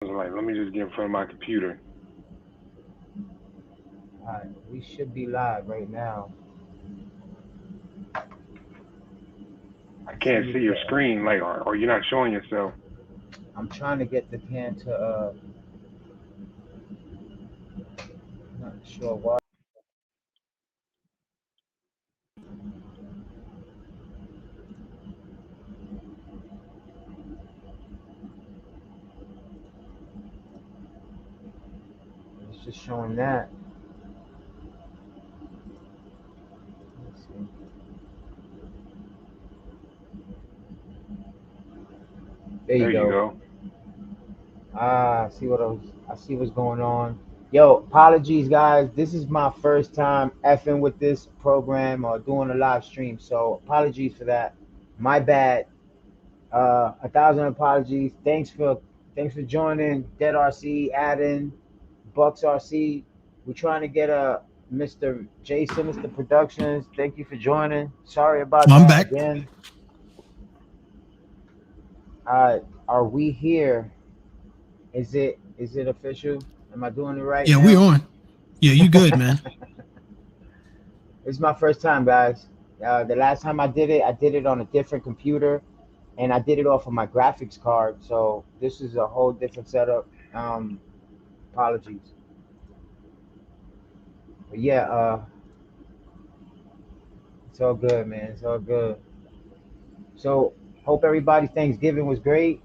I was like, let me just get in front of my computer. All right, we should be live right now. I Let's can't see see if your screen, like, or you're not showing yourself. I'm trying to get the can to not sure why. It's just showing that. Let's see. There you There you go. go. I see what's going on. Yo, apologies guys. This is my first time effing with this program or doing a live stream. So apologies for that. My bad. 1,000 apologies. Thanks for joining. Dead RC, Adam, Bucks RC. We're trying to get a Mr. Jason, Mr. Productions. Thank you for joining. Sorry about I'm that back. again. Are we here? Is it official? Am I doing it right Yeah, we now? on. Yeah, you good, man. It's my first time, guys. The last time I did it on a different computer, and I did it off of my graphics card. So this is a whole different setup. Um, Apologies, but yeah, it's all good, man. It's all good. So hope everybody Thanksgiving was great.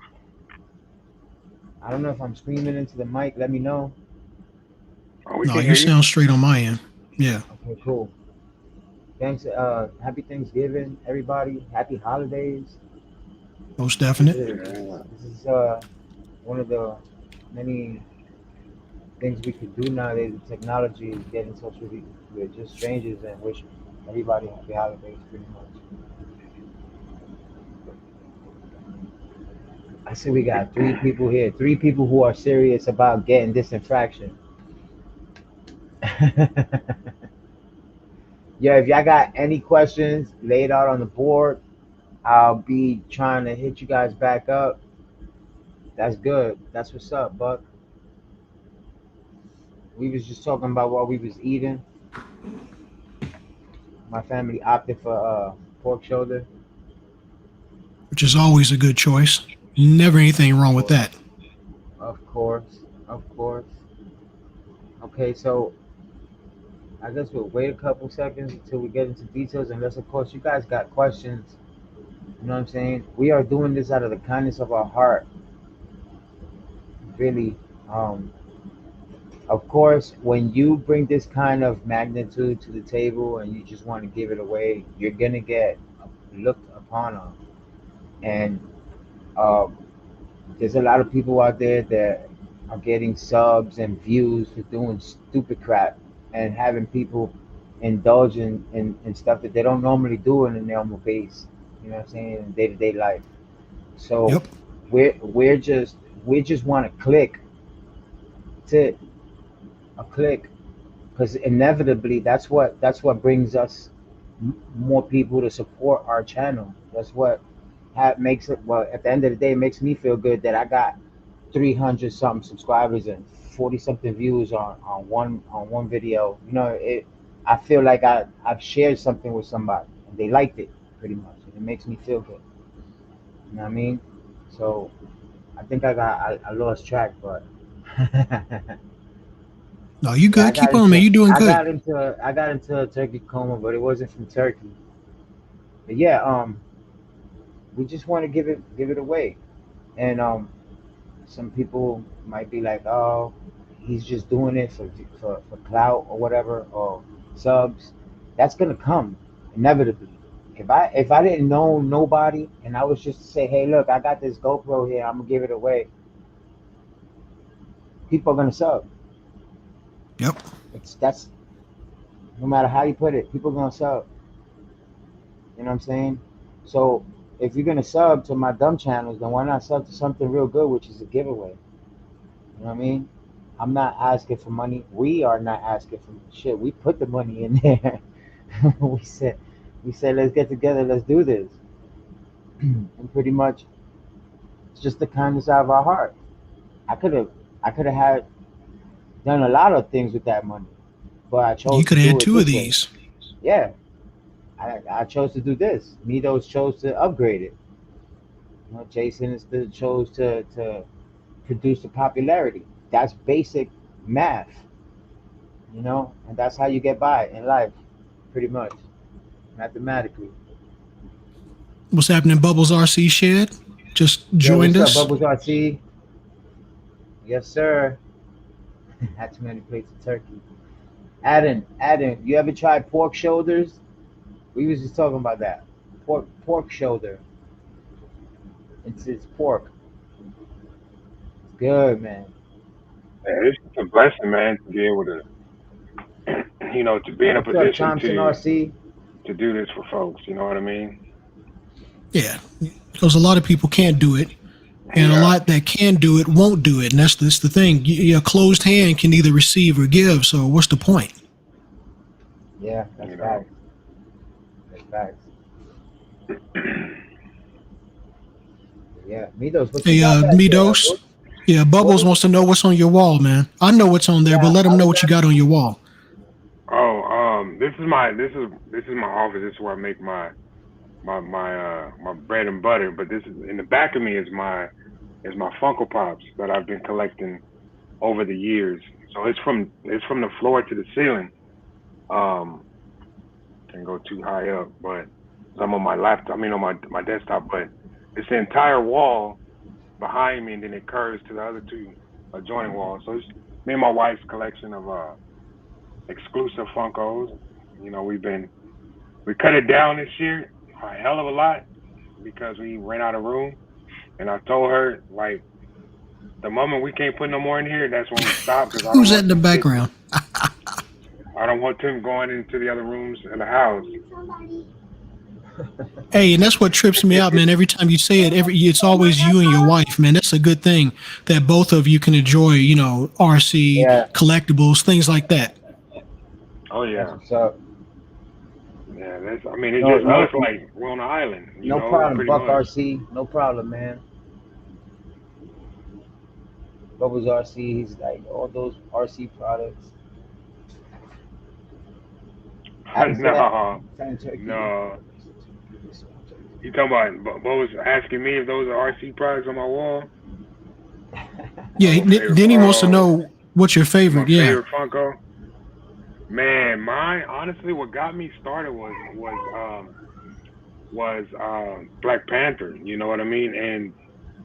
I don't know if I'm screaming into the mic. Let me know. Oh, we No, can you hear you. sound straight on my end. Yeah, Okay, cool. Thanks. Happy Thanksgiving, everybody. Happy holidays. most This definite. is Yeah. this is one of the many things we could do nowadays with technology is get in touch with just strangers and wish everybody happy holidays pretty much. I see we got three people here, three people who are serious about getting this infraction. Yeah, if y'all got any questions laid out on the board, I'll be trying to hit you guys back up. That's good. That's what's up, Buck. We was just talking about what we was eating. My family opted for pork shoulder. Which is always a good choice. Never anything Of wrong with course, that. of course, of course. Okay, so I guess we'll wait a couple seconds until we get into details, unless of course you guys got questions. You know what I'm saying? We are doing this out of the kindness of our heart, really. Um, of course, when you bring this kind of magnitude to the table and you just want to give it away, you're gonna get looked upon on. And um, there's a lot of people out there that are getting subs and views for doing stupid crap and having people indulge in stuff that they don't normally do in a normal base. You know what I'm saying? In day to day life. So Yep. we just want to click to a click because inevitably that's what brings us more people to support our channel. That's what makes it. Well, at the end of the day, it makes me feel good that I got 300 something subscribers and 40 something views on one video. I feel like I've shared something with somebody and they liked it pretty much, and it makes me feel good. You know what I mean? So I think I lost track, but No, you yeah, I good. got Keep on, man. into You doing I good. got into I got into a turkey coma, but it wasn't from turkey. But yeah, we just want to give it away, and some people might be like, oh, he's just doing it for clout or whatever or subs. That's gonna come inevitably. If I didn't know nobody and I was just to say, hey, look, I got this GoPro here, I'm gonna give it away. People are gonna sub. Yep. That's no matter how you put it. People are gonna sub. You know what I'm saying? So if you're gonna sub to my dumb channels, then why not sub to something real good, which is a giveaway? You know what I mean? I'm not asking for money. We are not asking for shit. We put the money in there. we said, we said, let's get together, let's do this, and pretty much it's just the kindness out of our heart. I could have had done a lot of things with that money, but I You chose to could have had do it two of this way. these. Yeah, I chose to do this. Midos chose to upgrade it. You know, Jason instead chose to produce the popularity. That's basic math, you know, and that's how you get by in life, pretty much, mathematically. What's happening, Bubbles RC Shed? Just Yo, joined what's up, us. Bubbles RT? Yes, sir. Had too many plates of turkey. Adam, you ever tried pork shoulders? We was just talking about that. Pork shoulder. It's pork. It's good, man. Yeah, it's just a blessing, man, to be able to, to be in a What's up, position Thompson RC? to do this for folks. You know what I mean? Yeah, because a lot of people can't do it, and a Yeah, lot that can do it won't do it, and that's the thing. A closed hand can neither receive or give. So what's the point? Yeah, that's you know. facts. That's facts. Yeah, Midos, what you Hey, got back there, Midos. Uncle? Yeah, What Bubbles is? wants to know what's on your wall, man. I know what's on there, but Yeah, let I him know was what you got asking. on your wall. Oh, this is my office. This is where I make my bread and butter. But this is in the back of me is my Funko Pops that I've been collecting over the years. So it's from the floor to the ceiling. Um, can go too high up, but I'm on my laptop. I mean, on my desktop. But it's the entire wall behind me, and then it curves to the other two adjoining walls. So it's me and my wife's collection of exclusive Funkos. We cut it down this year a hell of a lot because we ran out of room, and I told her like the moment we can't put no more in here, that's when we stop because Who's that in the background? I don't want them going into the other rooms in the house. Hey, and that's what trips me out, man. Every time you say it, it's always you and your wife, man. That's a good thing that both of you can enjoy, RC, Yeah, collectibles, things like that. Oh that's yeah, what's up. yeah. That's I mean it's No, just us no, like we're on an island, no problem, pretty Buck much. RC. No problem, man. Bubbles RC. He's like all those RC products. Adam said, No, "Fan turkey." no. You talking about? Bo was asking me if those are RC products on my wall. Yeah, My favorite. then he wants to Oh, know what's your my favorite. Yeah. favorite Funko. Man, mine honestly, what got me started was Black Panther. You know what I mean? And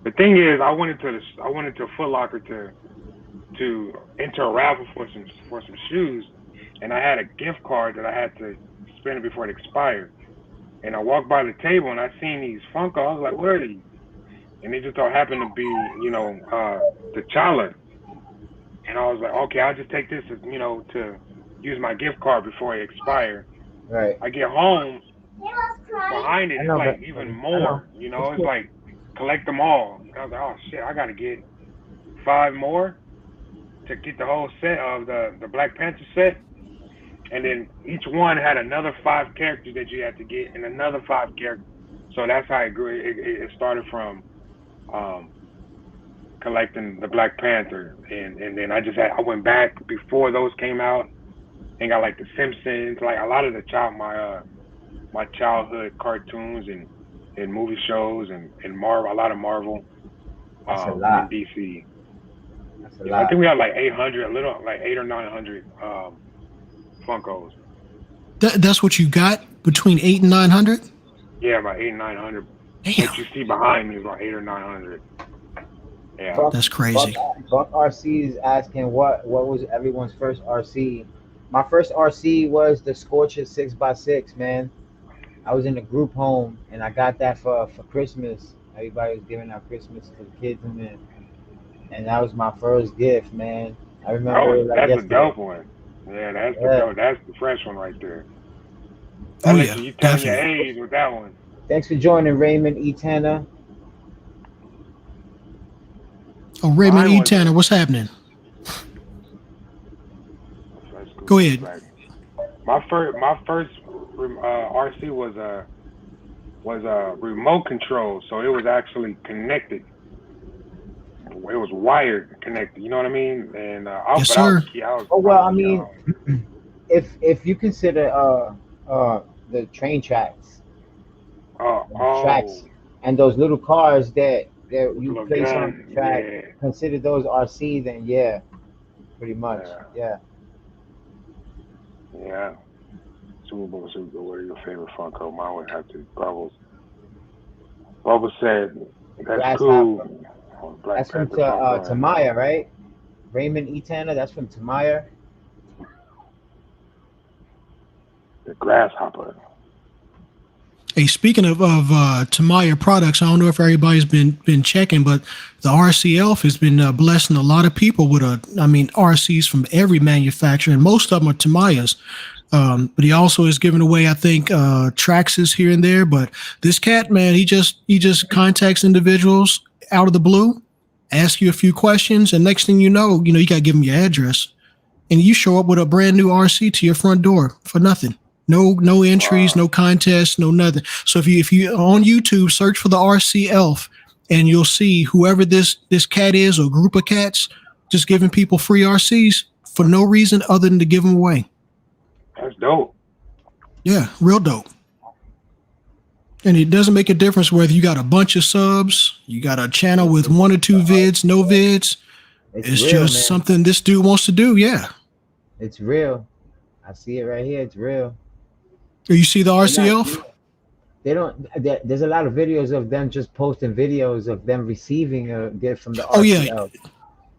the thing is, I went into Foot Locker to enter a raffle for some shoes, and I had a gift card that I had to spend before it expired. And I walked by the table and I seen these Funko. I was like, "What are these?" And they just all happened to be, the T'Challa. And I was like, "Okay, I'll just take this, to use my gift card before it expires." Right. I get home, behind it, I it's know, like but even I know. more. It's It's cool. like collect them all. And I was like, "Oh shit, I gotta get 5 more to get the whole set of the Black Panther set." And then each one had another 5 characters that you had to get, and another 5 characters. So that's how it grew. It started from um, collecting the Black Panther, and then I went back before those came out and got like the Simpsons, like a lot of my childhood cartoons and movie shows and Marvel, a lot of Marvel, That's a and lot. DC. That's a Yeah, I lot. think we had like 800, a little like 800 or 900 Funkos. That's what you got between 8 and 900. Yeah, about 800 900. What Damn, you see behind me is about 800 or 900. Yeah. Buck, that's Buck, crazy. Buck RC is asking what was everyone's first RC. My first RC was the Scorcher 6x6, man. I was in a group home and I got that for Christmas. Everybody was giving out Christmas to the kids in there, and that was my first gift, man. I remember it like That's a yesterday. dope one. Yeah, that's the Yeah. dope. That's the fresh one right there. That Oh lets yeah, you telling your definitely. age with that one. Thanks for joining, Raymond E. Tanner. Oh, Raymond Mine E. was Tanner, what's happening? that's cool. Go Sit ahead. back. My first RC was a remote control, so it was actually connected was wired connected. You know what I mean? And Yes, but I was sir. a kid. I was Oh I well, was I mean, young. if you consider the train tracks Oh, and those little cars that with the you little place on gun. the track, Yeah, consider those RC, then yeah, pretty much. yeah, Yeah. yeah. Super Bowl. What are your favorite Funko? Mine would have to be Bubbles. Bubbles said, "That's cool." Grasshopper. Black That's from Panther Funko and Tamaya, right? Raymond E. Tanner, that's from Tamaya. the Grasshopper. Hey, speaking of Tamaya products, I don't know if everybody's been checking, but the RC Elf has been blessing a lot of people with RCs from every manufacturer, and most of them are Tamayas. But he also is giving away, I think, Traxxas here and there. But this cat, man, he just contacts individuals out of the blue, asks you a few questions, and next thing you got to give him your address, and you show up with a brand new RC to your front door for nothing. No entries, Wow, no contests, no nothing. So if you on YouTube search for the RC Elf, and you'll see whoever this cat is or group of cats just giving people free RCs for no reason other than to give them away. that's dope. Yeah, real dope. And it doesn't make a difference whether you got a bunch of subs, you got a channel with one or two vids, no vids. It's It's real, just man. something this dude wants to do. Yeah. It's real. I see it right here. It's real. You see the They're RC not. Elf? They don't. There's a lot of videos of them just posting videos of them receiving a gift from the Oh yeah. RCL.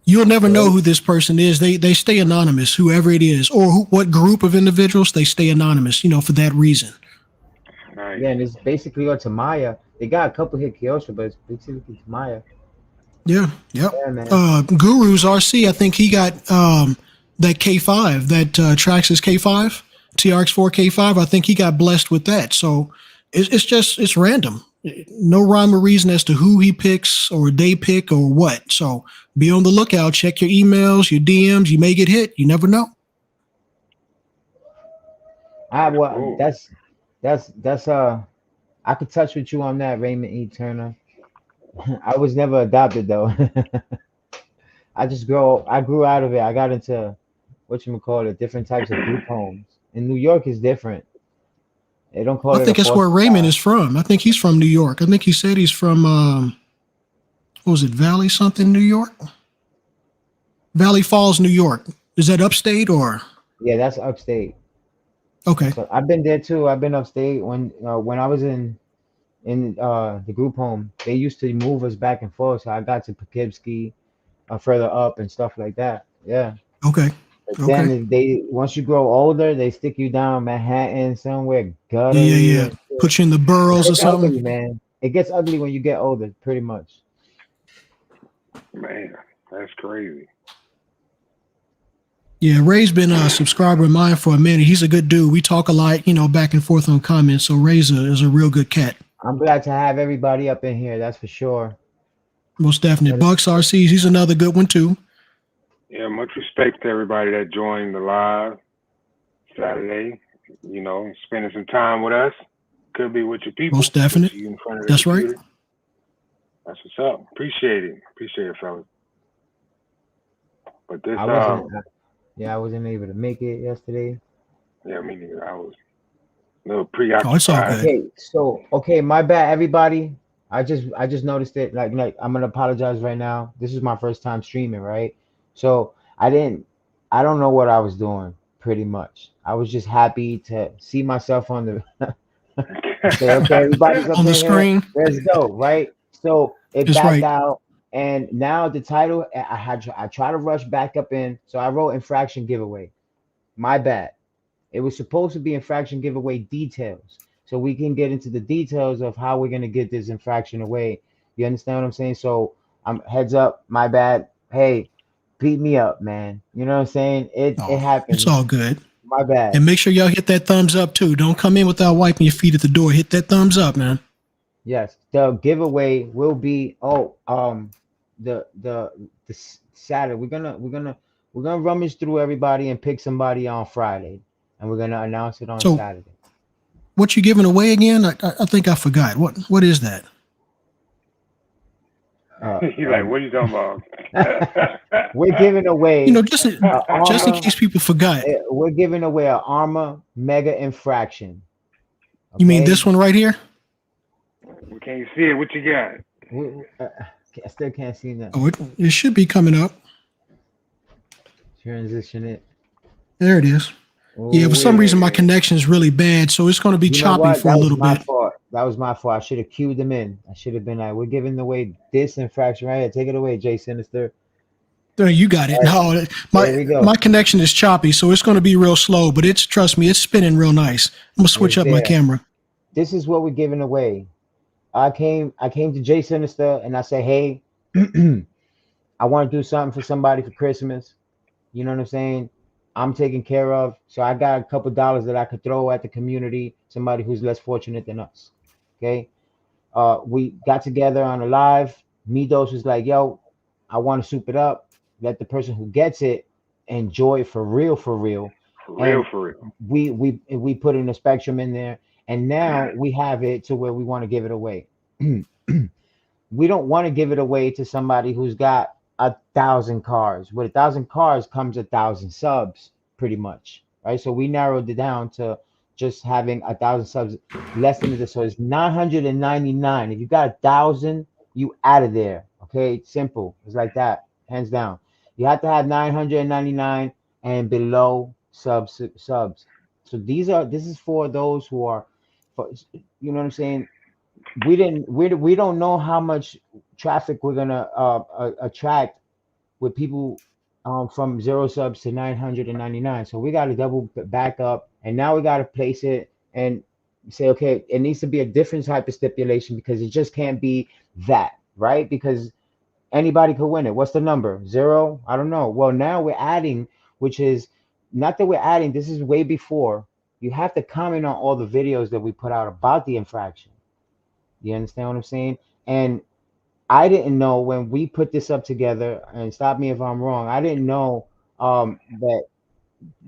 You'll never So know they, who this person is. They stay anonymous, whoever it is, or what group of individuals they stay anonymous. For that reason. Nice. yeah, and it's basically on Tamaya. They got a couple hit Kyosha, but it's basically Tamaya. Yeah. Yep. Yeah, man. Guru's RC. I think he got that K5, that Traxxas K5, TRX4 K5. I think he got blessed with that. So it's random. No rhyme or reason as to who he picks or they pick or what. So be on the lookout. Check your emails, your DMs. You may get hit. You never know. I That's well, cool. that's. I could touch with you on that, Raymond E. Turner. I was never adopted though. I grew out of it. I got into what you call it, different types of group homes. In New York is different. They don't I call it a think that's where foster Raymond child. is from. I think he's from New York. I think he said he's from what was it, Valley something, New York? Valley Falls, New York. Is that upstate or Yeah, that's upstate. okay? So I've been there too. I've been upstate when I was in the group home. They used to move us back and forth, so I got to Poughkeepsie, further up and stuff like that. Yeah. Okay. But Okay. then they once you grow older, they stick you down Manhattan somewhere Yeah, yeah, guttery yeah. and shit. Put you in the It burrows or gets something. ugly, man. It gets ugly when you get older, pretty much. Man, that's crazy. Yeah, Ray's been a subscriber of mine for a minute. He's a good dude. We talk a lot, back and forth on comments. So Ray's is a real good cat. I'm glad to have everybody up in here. That's for sure. Most definitely. But Bucks RCs, he's another good one too. Yeah, much respect to everybody that joined the live Saturday. Spending some time with us. Could be with your people, Most with definite. you in front of the That's right. computer. That's what's up. Appreciate it. Appreciate it, fellas. But this, I wasn't. Yeah, I wasn't able to make it yesterday. yeah, me neither. I was a little Oh, it's all preoccupied. good. Okay, my bad, everybody. I just noticed it. Like I'm gonna apologize right now. This is my first time streaming, right? So I don't know what I was doing. Pretty much, I was just happy to see myself on the and say, okay, everybody's up On the in here. screen. Let's go, right? So it That's backed right. out, and now the title I try to rush back up in. So I wrote infraction giveaway. My bad. It was supposed to be infraction giveaway details, so we can get into the details of how we're gonna get this infraction away. You understand what I'm saying? So I'm heads up. My bad. Hey, beat me up, man. You know what I'm saying? It Oh, it's happens. all good. My bad. And make sure y'all hit that thumbs up too. Don't come in without wiping your feet at the door. Hit that thumbs up, man. Yes, the giveaway will be the Saturday. We're gonna rummage through everybody and pick somebody on Friday, and we're gonna announce it on So Saturday. what you giving away again? I think I forgot. What is that? Uh, He's like, um, what are you talking about? we're giving You away know, a just in armor. case people forgot. We're giving away an armor mega infraction. You mean Okay. this one right here? We can't see it. What you got? I still can't see that. Oh, it should be coming up. Transition it. There it is. Yeah, Oh for some wait. reason my Yeah. connection is really bad, so it's going to be You know choppy what? for a That was little my bit. fault. That was my fault. I should have cued them in. I should have been like, we're giving away this infraction right here. Take it away, Jay Sinister. There, you got it. All right, No, there we my go. connection is choppy, so it's going to be real slow. But it's trust me, it's spinning real nice. I'm gonna switch It's up my there. camera. This is what we're giving away. I came to Jay Sinister and I said, hey, I want to do something for somebody for Christmas. You know what I'm saying? I'm taken care of. So I got a couple dollars that I could throw at the community, somebody who's less fortunate than us. Okay. We got together on a live. Midos was like, yo, I want to soup it up. Let the person who gets it enjoy it for real, for real. For real, And for real. we put in a spectrum in there. And now we have it to where we want to give it away. We don't want to give it away to somebody who's got 1,000 cars. With 1,000 cars comes 1,000 subs, pretty much, right? So we narrowed it down to just having 1,000 subs, less than this. So it's 999. If you got 1,000, you out of there. Okay, it's simple. It's like that, hands down. You have to have 999 and below subs. So this is for those who are, for, you know what I'm saying? We don't know how much traffic we're gonna attract with people from 0 subs to 999. So we got to double back up, and now we got to place it and say, okay, it needs to be a different type of stipulation because it just can't be that, right? Because anybody could win it. What's the number? 0? I don't know. Well, now we're adding, which is not that we're adding. This is way before. You have to comment on all the videos that we put out about the infraction. You understand what I'm saying? And I didn't know when we put this up together, and stop me if I'm wrong. I didn't know that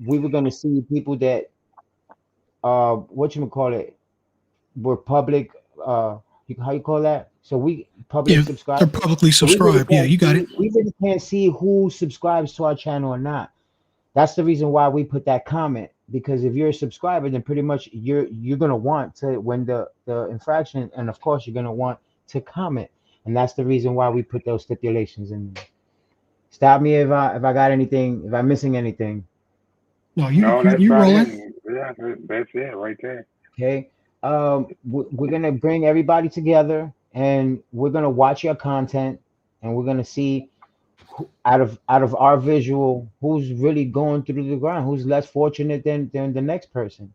we were going to see people that what you call it were public. How you call that? So we public Yeah, they're subscribers. publicly So we really subscribed. Yeah, can't you got see. it. We really can't see who subscribes to our channel or not. That's the reason why we put that comment, because if you're a subscriber, then pretty much you're gonna want to win the infraction, and of course you're gonna want to comment, and that's the reason why we put those stipulations in there. Stop me if I got anything, if I'm missing anything. No, No, that's you about it. rolling. Yeah, that's it right there. Okay. We're gonna bring everybody together, and we're gonna watch your content, and we're gonna see out of our visual who's really going through the ground, who's less fortunate than the next person.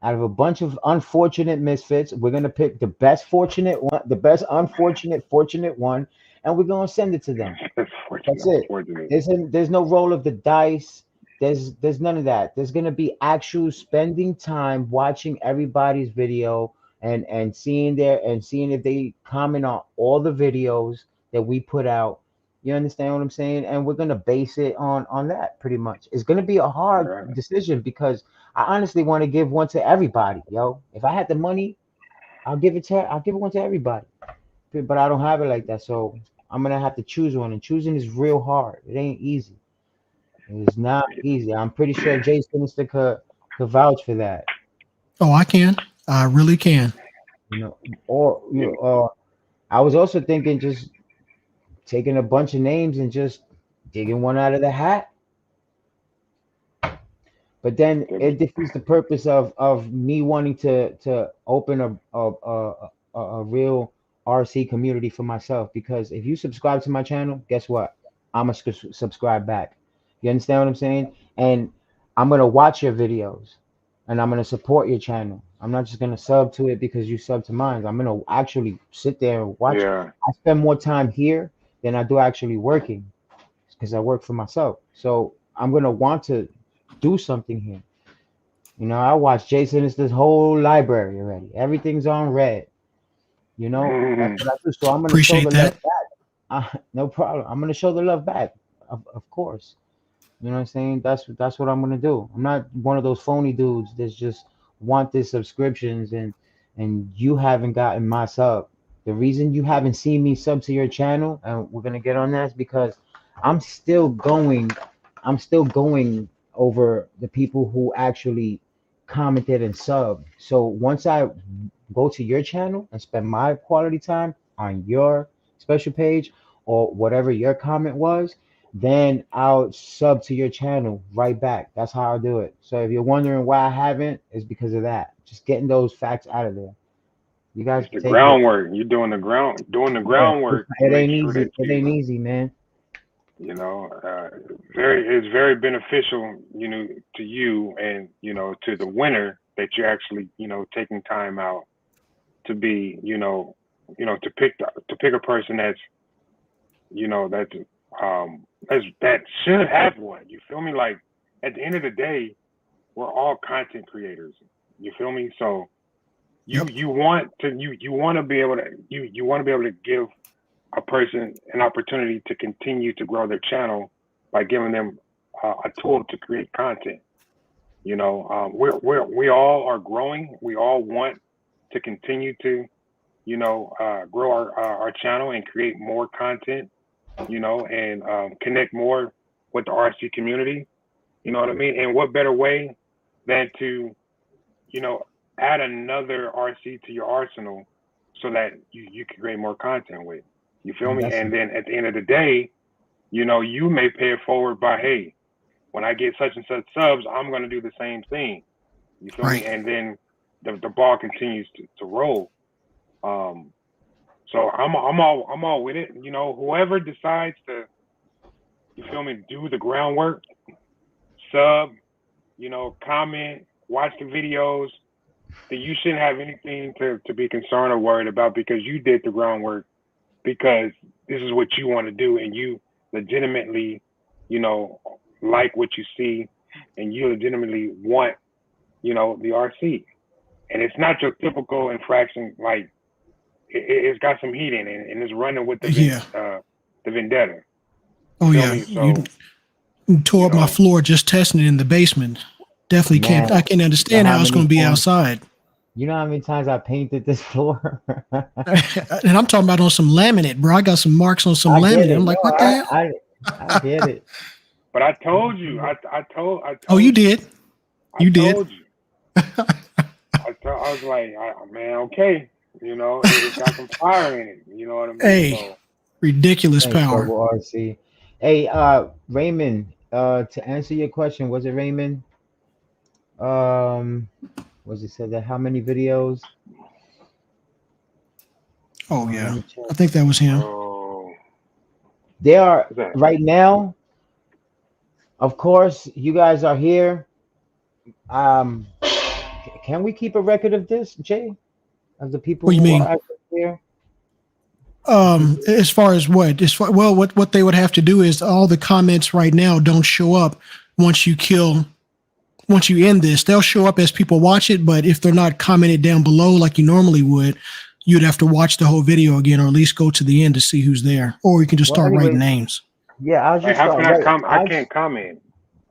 Out of a bunch of unfortunate misfits, we're gonna pick the best fortunate one, the best unfortunate fortunate one, and we're gonna send it to them. That's That's fortunate, it. unfortunate. There's no roll of the dice. There's none of that. There's gonna be actual spending time watching everybody's video and seeing if they comment on all the videos that we put out. You understand what I'm saying? And we're gonna base it on that pretty much. It's gonna be a hard Right. decision because I honestly want to give one to everybody, yo. If I had the money, I'll give it one to everybody. But I don't have it like that, so I'm gonna have to choose one, and choosing is real hard. It ain't easy. It's not easy. I'm pretty sure Jay Sinister could vouch for that. Oh, I can. I really can. You know, or I was also thinking just taking a bunch of names and just digging one out of the hat. But then Yeah. it defeats the purpose of me wanting to open a real RC community for myself. Because if you subscribe to my channel, guess what? I'm gonna subscribe back. You understand what I'm saying? And I'm gonna watch your videos, and I'm gonna support your channel. I'm not just gonna sub to it because you sub to mine. I'm gonna actually sit there and watch. Yeah. I spend more time here than I do actually working because I work for myself. So I'm gonna want to do something here. You know, I watched Jason. It's this whole library already. Everything's on red. You know, that's what I do. So I'm gonna show Appreciate the love that. back. No problem. I'm gonna show the love back. Of course. You know what I'm saying? That's what I'm gonna do. I'm not one of those phony dudes that's just want the subscriptions and you haven't gotten my sub. The reason you haven't seen me sub to your channel, and we're gonna get on that, is because I'm still going, I'm still going over the people who actually commented and sub. So once I go to your channel and spend my quality time on your special page or whatever your comment was, then I'll sub to your channel right back. That's how I'll do it. So if you're wondering why I haven't, it's because of that. Just getting those facts out of there. You guys It's the take it. groundwork. You're doing the Yeah, groundwork to it make ain't sure that easy. It ain't easy, man. you know, it's very beneficial, to you and to the winner that you're actually, taking time out to be, to pick a person that should have one. You feel me? Like at the end of the day, we're all content creators. You feel me? So you Yep. you want to you want to be able to you want to be able to give a person an opportunity to continue to grow their channel by giving them a tool to create content. We all are growing. We all want to continue to grow our channel and create more content. And connect more with the RC community. You know what I mean? And what better way than to you know add another RC to your arsenal so that you can create more content with. You feel me? That's And then at the end of the day, you may pay it forward by, hey, when I get such and such subs, I'm going to do the same thing. You feel me? Right. And then the ball continues to roll. Um, so I'm all with it. Whoever decides to, you feel me, do the groundwork, sub, comment, watch the videos, then you shouldn't have anything to be concerned or worried about because you did the groundwork because this is what you want to do and you legitimately, you know, like what you see and you legitimately want, the RC. And it's not your typical infraction, like it's got some heat in it and it's running with Yeah. the vendetta. You Oh feel yeah. me? You So, tore you up my know, floor just testing it in the basement. Definitely man. can't. I can't You know understand how how it's many going to be times? outside. You know how many times I painted this floor? And I'm talking about on some laminate, bro. I got some marks on some I get laminate. it. I'm No, like, what the I get hell? it. but I told you, I Oh, you told you, did. I You did. told you. I was like, man, okay, it's got some fire in it. You know what I mean? Hey, So ridiculous Thanks, power. Double RC. Hey, Raymond, to answer your question, was it Raymond? Was it said that how many videos? Oh Let yeah. me check. I think that was him. oh, There are what's that? right now, of course, you guys are here. Um, can we keep a record of this, Jay? Of the people What do you who mean? are actually here? The people. As far as what? Well, what they would have to do is all the comments right now don't show up once you kill once you end this. They'll show up as people watch it, but if they're not commented down below like you normally would, you'd have to watch the whole video again, or at least go to the end to see who's there. Or you can just Well, start writing anyway, names. yeah, I'll Hey, just how start can I right. come? I can't comment.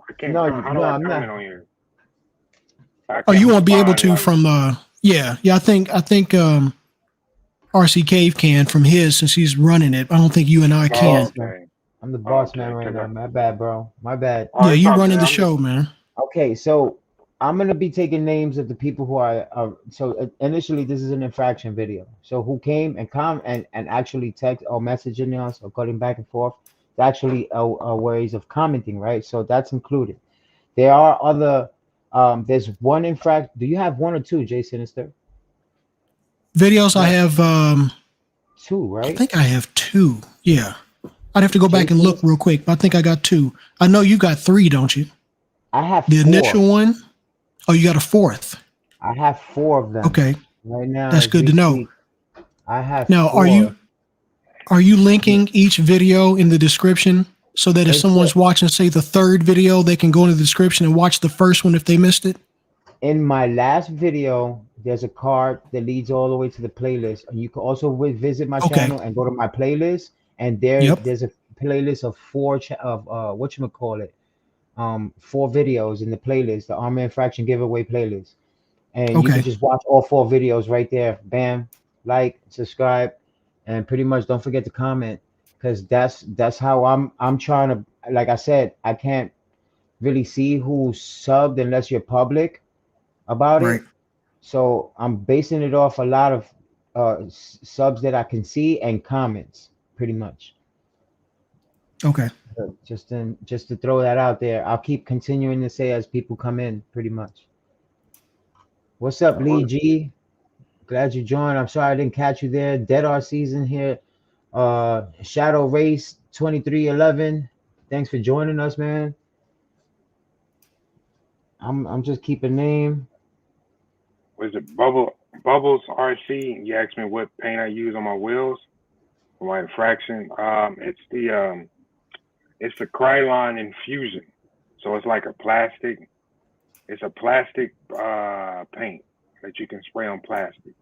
I can't. No, How do no, I I'm not. comment on here? I Oh, can't you won't be able respond. to Like, from yeah. I think RC Cave can from his since he's running it. I don't think you and I oh, can. Boss man. okay, I'm the boss man okay, right cause now. My bad, bro. My bad. Yeah, it's you all good. running the I'm just show, man. Okay, so I'm gonna be taking names of the people who are so initially this is an infraction video. So who came and and actually text or messaging us or cutting back and forth. It's actually a ways of commenting, right? So that's included. There are other. There's one infract. Do you have one or two, Jay Sinister? Videos I yeah. have. Two, I right? think I have two. Yeah, I'd have to go Jay back and look Sinister. real quick, but I think I got two. I know you got three, don't you? I have The four. initial one. Oh, you got a fourth. I have four of them Okay, right now that's as good we to know. speak. I have Now, are four. you linking each video in the description so that if It's a, someone's watching, say the third video, they can go into the description and watch the first one if they missed it? in my last video, there's a card that leads all the way to the playlist. And you can also visit my Okay. channel and go to my playlist. And Yep. there's a playlist of of what you call it, four videos in the playlist, the Armor Infraction giveaway playlist. And you can Okay. just watch all four videos right there. Bam, like, subscribe. and pretty much don't forget to comment, because that's how I'm trying to, like I said, I can't really see who subbed unless you're public about Right. it. So I'm basing it off a lot of subs that I can see and comments, pretty much. Okay. So just to throw that out there, I'll keep continuing to say as people come in, pretty much. What's up, That Lee works. G? Glad you joined. I'm sorry I didn't catch you there. Dead R season here. Shadow Race 2311. Thanks for joining us, man. I'm just keeping name. Was it Bubbles RC? You asked me what paint I use on my wheels for my infraction. It's the Krylon infusion. So it's like a plastic. It's a plastic paint that you can spray on plastic.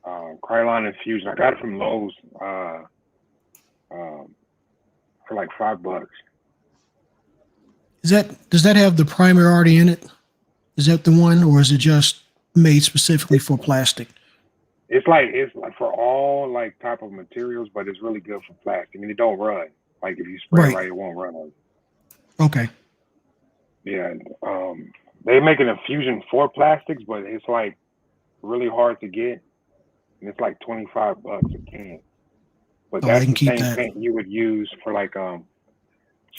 Krylon infusion. I got it from Lowe's um, for like $5. Does that have the primer already in it? Is that the one, or is it just made specifically for plastic? It's like for all like type of materials, but it's really good for plastic. I mean, it don't run. Like if you spray it Right. right, it won't run on you. Okay. Yeah, they make an infusion for plastics, but it's like really hard to get, and it's like $25 a can. But Oh, I that's can the keep same that. paint you would use for like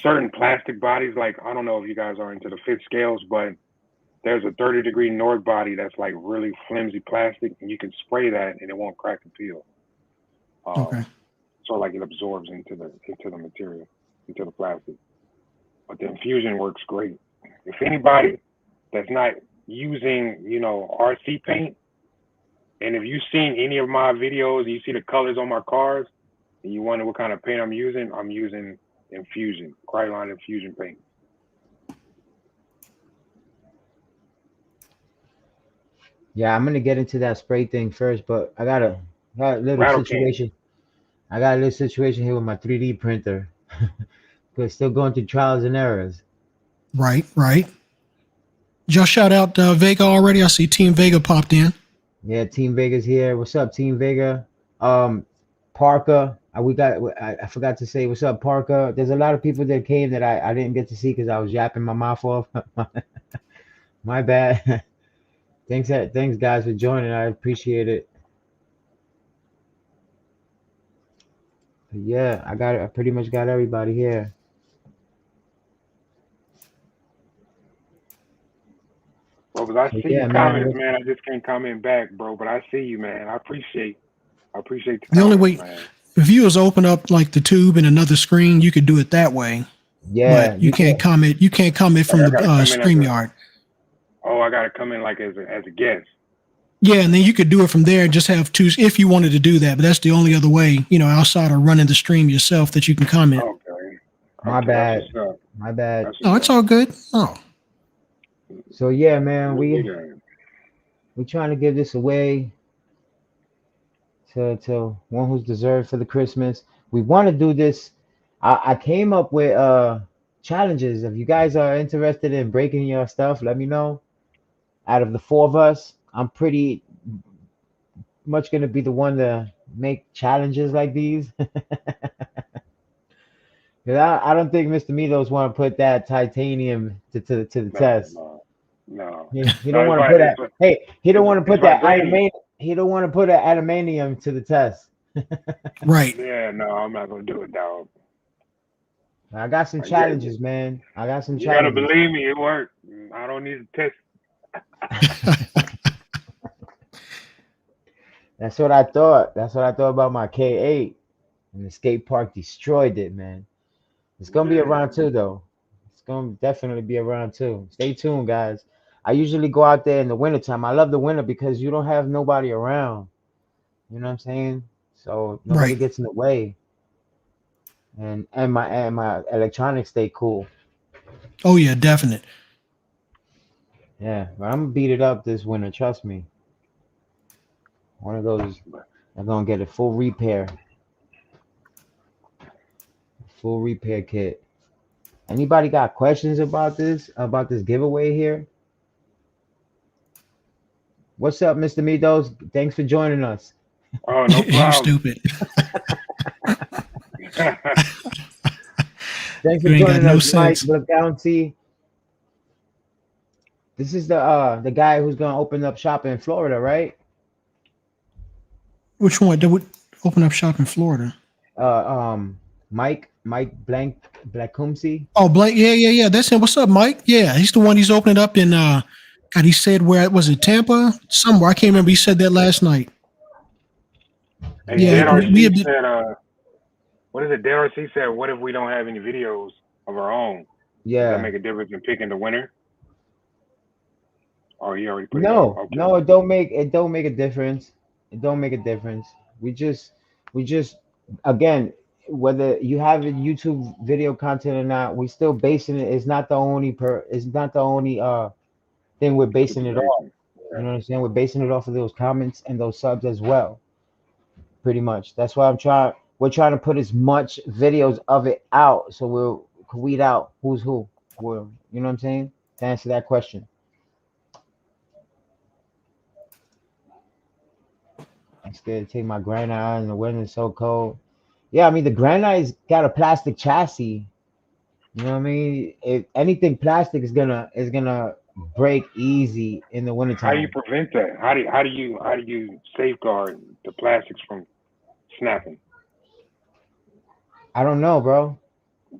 certain plastic bodies. Like I don't know if you guys are into the fit scales, but there's a 30-degree Nord body that's like really flimsy plastic, and you can spray that and it won't crack and peel. Okay. Um, so like it absorbs into the material, into the plastic. But the infusion works great. If anybody that's not using, RC paint, and if you've seen any of my videos, you see the colors on my cars, and you wonder what kind of paint I'm using infusion, Krylon infusion paint. Yeah, I'm gonna get into that spray thing first, but got a little Rattle can. situation. I got a little situation here with my 3D printer. We're still going through trials and errors. Right. Right. Did y'all shout out Vega already? I see Team Vega popped in. Yeah, Team Vega's here. What's up, Team Vega? Um, Parker. I forgot to say what's up, Parker. There's a lot of people that came that I didn't get to see because I was yapping my mouth off. My bad. Thanks guys for joining. I appreciate it. But yeah, I pretty much got everybody here. Bro, but I So see yeah, your man. comments, man. I just can't comment back, bro. But I see you, man. I appreciate the The only comments, way, man. if you was open up like the tube in another screen, you could do it that way. Yeah, But you you can't can. comment. You can't comment Like from I the gotta come in as a StreamYard. I gotta come in like as a guest. Yeah, and then you could do it from there and just have two if you wanted to do that. But that's the only other way, outside of running the stream yourself, that you can comment. Okay. My Okay, that's bad. what's up. My bad. That's Oh, what's it's up. all good. Oh, So yeah, man, We'll do that. we trying to give this away to one who's deserved for the Christmas. We want to do this. I came up with challenges. If you guys are interested in breaking your stuff, let me know. Out of the four of us, I'm pretty much gonna be the one to make challenges like these. 'Cause I don't think Mr. Mitos want to put that titanium to the No, test. no, no. He No, don't it's want to like put that. Hey, he don't want to it's put that vibranium. adamantium. He don't want to put that adamantium to the test. right. Yeah, no, I'm not gonna do it, dog. I got some Yeah, challenges, man. I got some you gotta challenges. believe me, it worked. I don't need to test. That's what I thought. That's what I thought about my K8. And the skate park destroyed it, man. It's gonna be Yeah. around two though. It's gonna definitely be around two. Stay tuned, guys. I usually go out there in the wintertime. I love the winter because you don't have nobody around. You know what I'm saying? So nobody Right. gets in the way. And my electronics stay cool. Oh yeah, definite. Yeah, but I'm gonna beat it up this winter, trust me. One of those I'm gonna get a full repair kit. Anybody got questions about this giveaway here? What's up, Mr. Midos? Thanks for joining us. Oh, no You problem. stupid. Thanks for You ain't got joining no us, Mike sense. Blacounty. This is the guy who's gonna open up shop in Florida, right? Which one? That would open up shop in Florida. Uh, um, Mike Blakumsey. Oh, Blake. Yeah, yeah, yeah. That's him. What's up, Mike? Yeah, he's the one. He's opening up in. God, he said where was it? Tampa, somewhere. I can't remember. He said that last night. And Yeah, Dead we RC have been. said, what is it? Dead RC said, what if we don't have any videos of our own? Does that Yeah. make a difference in picking the winner? Oh, he already put it up. No, Okay. no, it don't make a difference. It don't make a difference. We just again, whether you have a YouTube video content or not, we still basing it. It's not the only thing we're basing it off. Situation. You Yeah. know what I'm saying? We're basing it off of those comments and those subs as well. Pretty much. That's why we're trying to put as much videos of it out so we'll weed out who's who. Well, you know what I'm saying? To answer that question. I'm scared to take my granite out and the weather is so cold. Yeah, I mean the granite's got a plastic chassis. You know what I mean? If anything plastic is gonna break easy in the How do you wintertime. prevent that? How do you safeguard the plastics from snapping? I don't know, bro.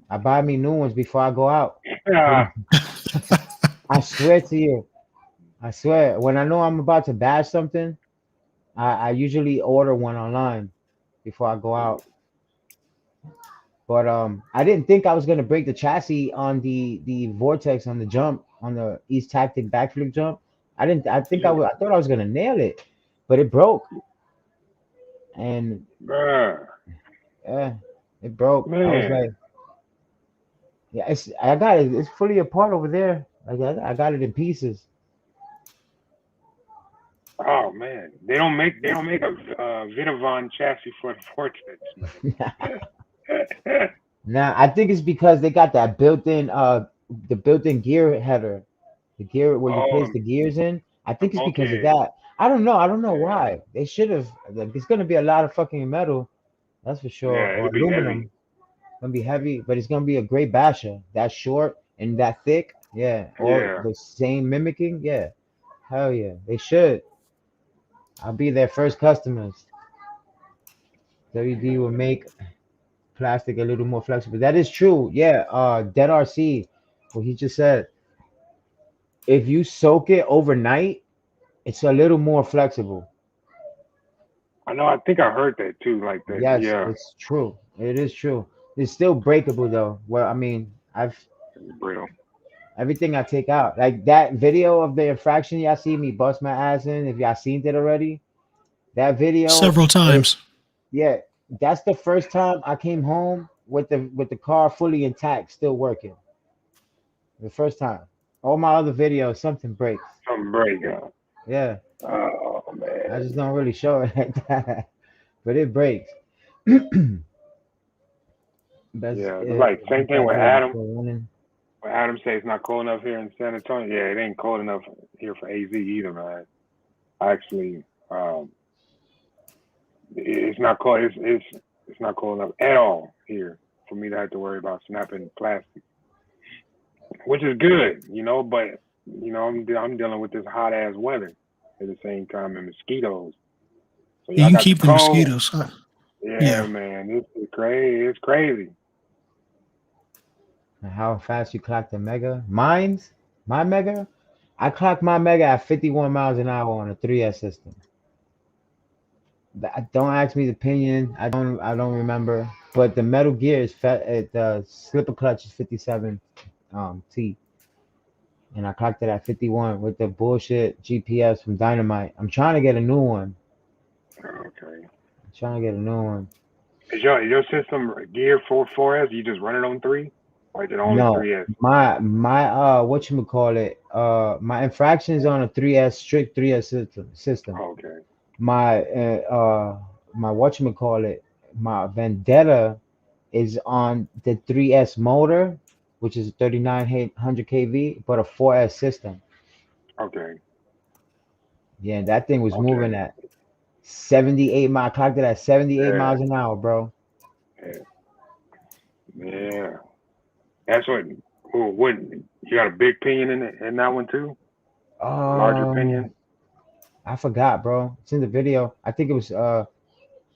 I buy me new ones before I go out. Pretty, Yeah. I swear to you. I swear. When I know I'm about to bash something, I usually order one online before I go out. But I didn't think I was gonna break the chassis on the vortex on the jump on the East Tactic backflip jump. I didn't. I think Yeah. I thought I was gonna nail it, but it broke, and Bruh. yeah, it broke. I was Man. like, yeah, I got it. It's fully apart over there. I got it in pieces. Oh man. They don't make a Vitavon chassis for the Vortex, man. Now I think it's because they got that built-in the built-in gear header, the gear where you place Oh, the gears in. I think it's because of okay. that. I don't know. I don't know Yeah. why. They should have. Like, it's gonna be a lot of fucking metal, that's for sure, Yeah, or it'll be heavy. aluminum. Gonna be heavy, but it's gonna be a great basher. That short and that thick. Yeah. All Yeah. the same mimicking. Yeah. Hell yeah. They should. I'll be their first customers. WD will make plastic a little more flexible. That is true. Yeah. Dead RC. What he just said. If you soak it overnight, it's a little more flexible. I know. I think I heard that too. Like that. Yes, Yeah. it's true. It is true. It's still breakable though. Well, I mean, I've Brittle. everything I take out. Like that video of the infraction y'all see me bust my ass in. If y'all seen it already, that video, Several it, times. yeah, that's the first time I came home with the car fully intact, still working. The first time. All my other videos, something breaks. Some break. Yeah, Oh I man. just don't really show it like that, but it breaks. But Yeah. It's like same thing with yeah, Adam. still running. When Adam says it's not cold enough here in San Antonio. Yeah, it ain't cold enough here for AZ either, man. Actually, it's not cold. It's not cold enough at all here for me to have to worry about snapping plastic, which is good, you know. But I'm dealing with this hot ass weather at the same time and mosquitoes. So You y'all can got the keep the cold. mosquitoes. Huh? Yeah, Yeah. man, this is crazy. It's crazy. And how fast you clock the mega? My mega? I clocked my mega at 51 miles an hour on a 3S system. Don't ask me the opinion. I don't remember. But the Metal Gear is the slipper clutch is 57 T. And I clocked it at 51 with the bullshit GPS from Dynamite. I'm trying to get a new one. Okay. I'm trying to get a new one. Is your system geared for 4S? You just run it on three, or is it only No, 3S? my what you call it? My infractions on a 3S strict 3S system. Okay. My whatchamacallit, my Vendetta is on the 3S motor, which is 3900 kV, but a 4S system. Okay. Yeah, that thing was moving Okay. at I clocked it at 78 Yeah, miles an hour, bro. yeah, yeah. That's what. Well, what you got a big pinion in that one too? A larger Um, pinion. I forgot, bro. It's in the video. I think it was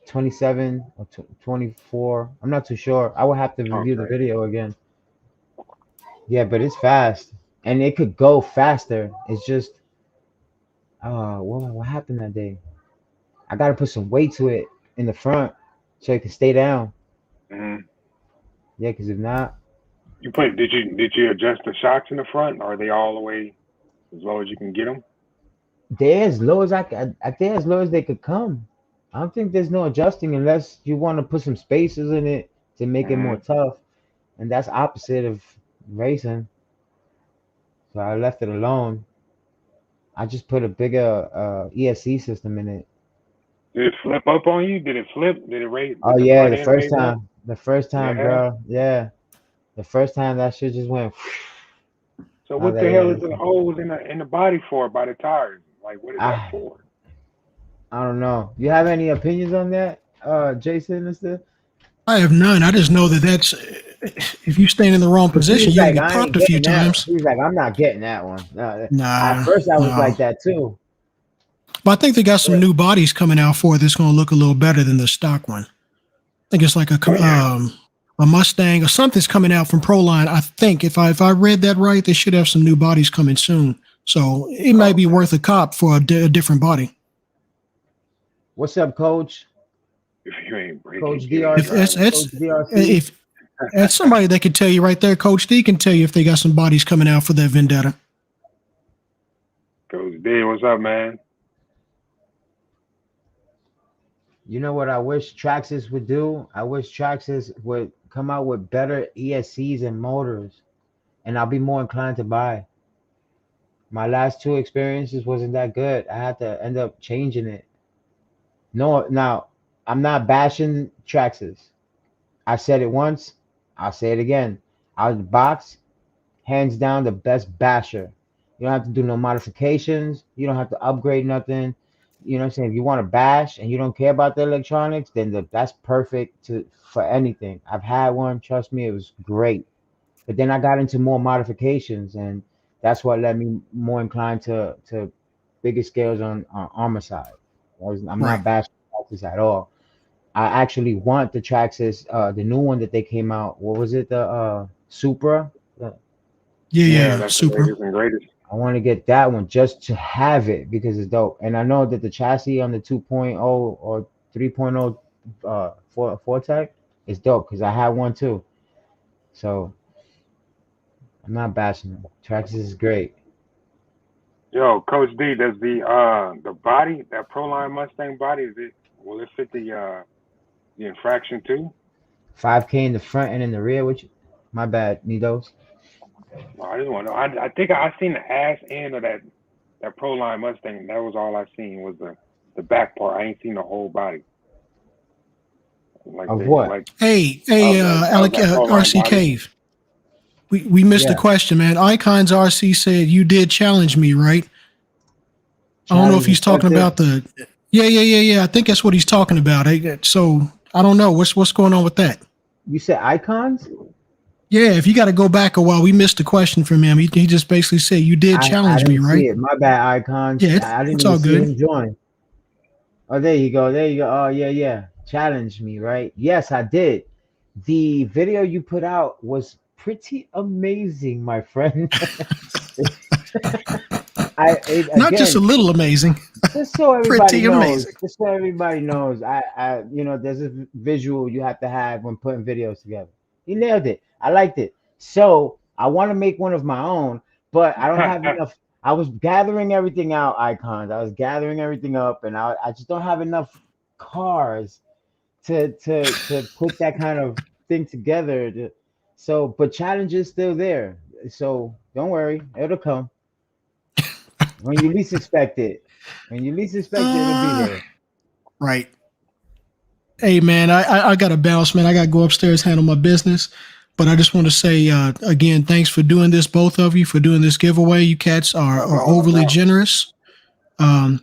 27 or 24. I'm not too sure. I would have to review the Okay. video again. Yeah, but it's fast and it could go faster. It's just what happened that day? I got to put some weight to it in the front so it can stay down. Hmm. Yeah, because if not, Did you adjust the shocks in the front? Or are they all the way as low as you can get them? they're as low as I think as low as they could come. I don't think there's no adjusting unless you want to put some spacers in it to make it more Hmm. tough, and that's opposite of racing. So I left it alone. I just put a bigger ESC system in it. Did it flip up on you? Did it flip? Did it raise? Oh Did the yeah, front end raise up? the first time, Yeah. bro. Yeah, the first time that shit just went. So I was what like, the yeah, hell is the holes in the body for by the tires? Like what is that I for? I don't know. You have any opinions on that, Jason and stuff? I have none. I just know that that's if you stand in the wrong Cause he position, was you're gonna like, get I ain't popped a few getting that. times. He was like, I'm not getting that one. At Nah, first, I was no. like that too. But I think they got some But new bodies coming out for it that's going to look a little better than the stock one. I think it's like Oh yeah. a Mustang or something's coming out from Proline. I think if I read that right, they should have some new bodies coming soon. So it might Oh, be okay. worth a cop for a different body. what's up, Coach? If you ain't breaking, Coach you ain't If DRC, driving. Coach DRC. if that's somebody that could tell you right there, Coach D can tell you if they got some bodies coming out for that Vendetta. Coach D, what's up, man? You know what I wish Traxxas would do? I wish Traxxas would come out with better ESCs and motors, and I'll be more inclined to buy. My last two experiences wasn't that good. I had to end up changing it. No, now I'm not bashing Traxxas. I said it once. I'll say it again. Out of the box, hands down the best basher. You don't have to do no modifications. You don't have to upgrade nothing. You know what I'm saying? If you want to bash and you don't care about the electronics, then that's perfect to for anything. I've had one. Trust me, it was great. But then I got into more modifications, and that's what led me more inclined to bigger scales on armor side. I'm Right. not bashing Traxxas at all. I actually want the Traxxas, the new one that they came out. What was it? The Supra. Yeah, Yeah, yeah, that's the super. latest and greatest. I want to get that one just to have it because it's dope. And I know that the chassis on the 2.0 or 3.0 Fortec is dope because I had one too. So I'm not bashing them. Traxxas is great. Yo, Coach D, does the body, that Proline Mustang body, will it fit the infraction too? 5K in the front and in the rear, which my bad, need those. No, I just want to know. I think I seen the ass end of that Proline Mustang. That was all I seen was the back part. I ain't seen the whole body. Like Of the what? like Hey, of Alec, that Proline RC body. Cave. We missed the Yeah, question, man. Icons RC said you did challenge me, right? I don't know if challenge he's talking inspector. about the. Yeah. I think that's what he's talking about. So I don't know what's going on with that. You said icons? Yeah, if you got to go back a while, we missed the question from him. He just basically said you did I challenge me, didn't see right? it. My bad, icons. Yeah, I didn't it's even all see good. him join. Oh, there you go. There you go. Oh, yeah, yeah. Challenge me, right? Yes, I did. The video you put out was pretty amazing, my friend. Not just a Again, little amazing, just so everybody pretty knows, amazing. there's a visual you have to have when putting videos together. You nailed it. I liked it. So I want to make one of my own, but I don't have enough. I was gathering everything out, icons. I was gathering everything up, and I just don't have enough cars to put that kind of thing together. So, but challenge is still there. So don't worry, it'll come when you least expect it. When you least expect it, it'll be Uh, there. right. Hey, man, I got to bounce, man. I got to go upstairs, handle my business. But I just want to say again, thanks for doing this, both of you, for doing this giveaway. You cats No are problem, no overly problem. generous.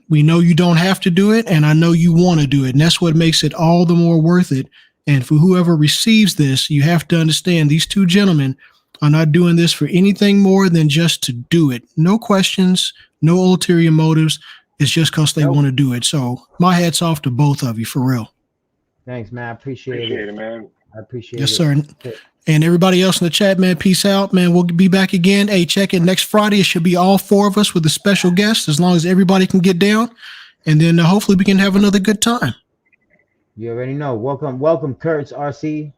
We know you don't have to do it, and I know you want to do it, and that's what makes it all the more worth it. And for whoever receives this, you have to understand these two gentlemen are not doing this for anything more than just to do it. No questions, no ulterior motives. It's just because they Nope. want to do it. So my hat's off to both of you for real. Thanks, man. I appreciate Appreciate it. it, man. I appreciate Yes, it. sir. And everybody else in the chat, man, peace out, man. We'll be back again. Hey, check it next Friday. It should be all four of us with a special guest, as long as everybody can get down. And then hopefully we can have another good time. You already know. Welcome, welcome, Kurtz RC.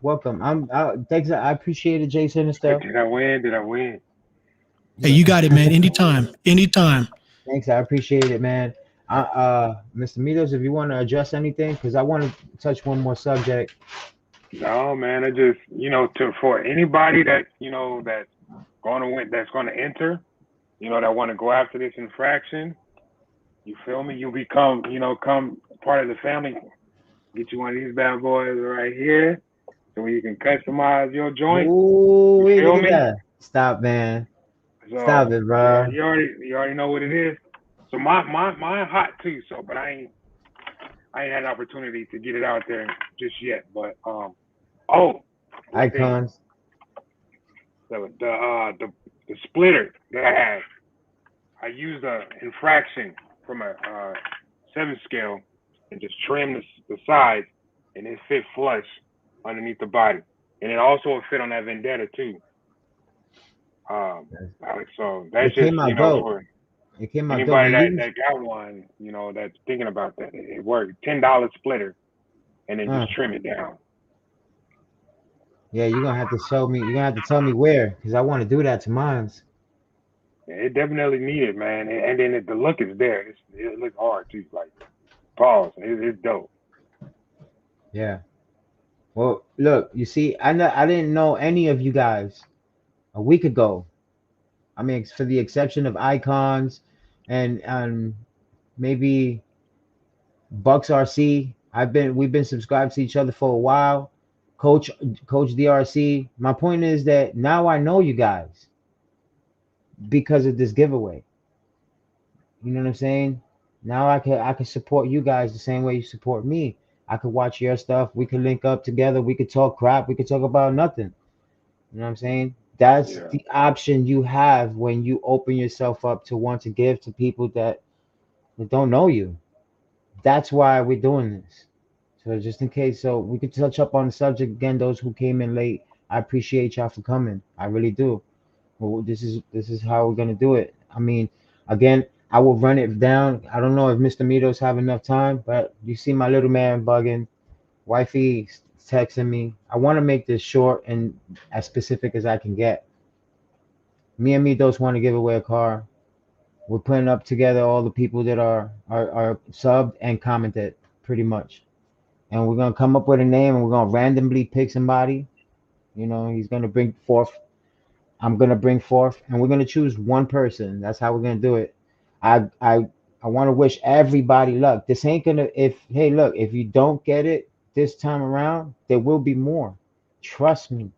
Welcome. Thanks. I appreciate it, Jason and stuff. Did I win? Did I win? Hey, you got it, man. Anytime. Anytime. Thanks. I appreciate it, man. Mr. Mitos, if you want to address anything, because I want to touch one more subject. No, man. I just, for anybody that, that's going to win, that's going to enter, that want to go after this infraction, you feel me? You become, come part of the family. Get you one of these bad boys right here, so you can customize your joint. Ooh, You look feel at me? that. Stop, man. Stop So it, bro. you already know what it is. So my hot too. So, but I ain't had an opportunity to get it out there just yet. But one thing, Icons. the splitter that I have, I used a infraction from a 7 scale and just trim the sides, and it fit flush underneath the body, and it also fit on that Vendetta too. So that's It just came out dope. for It came out dope. anybody And you, that got one, that's thinking about that. It worked. $10 splitter, and then uh, just trim it down. yeah, you're gonna have to show me. You're gonna have to tell me where, because I want to do that to mines. Yeah, it definitely needed, man. And then the look is there. It looks hard too. Like pause. It's dope. Yeah. Well, look, you see, I didn't know any of you guys a week ago. I mean, for the exception of icons and maybe Bucks RC. We've been subscribed to each other for a while. Coach Coach DRC. My point is that now I know you guys because of this giveaway. You know what I'm saying? Now I can support you guys the same way you support me. I could watch your stuff. We could link up together. We could talk crap. We could talk about nothing. You know what I'm saying? That's Yeah. the option you have when you open yourself up to want to give to people that don't know you. That's why we're doing this. So just in case, so we could touch up on the subject again. Those who came in late, I appreciate y'all for coming. I really do. Well, this is how we're gonna do it. I mean, again, I will run it down. I don't know if Mr. Mitos have enough time, but you see my little man bugging. Wifey texting me. I want to make this short and as specific as I can get. Me and Mitos want to give away a car. We're putting up together all the people that are subbed and commented pretty much. And we're gonna come up with a name and we're gonna randomly pick somebody. You know, he's gonna bring forth. I'm gonna bring forth, and we're gonna choose one person. That's how we're gonna do it. I I I want to wish everybody luck. This ain't gonna if hey look if you don't get it this time around, there will be more. Trust me.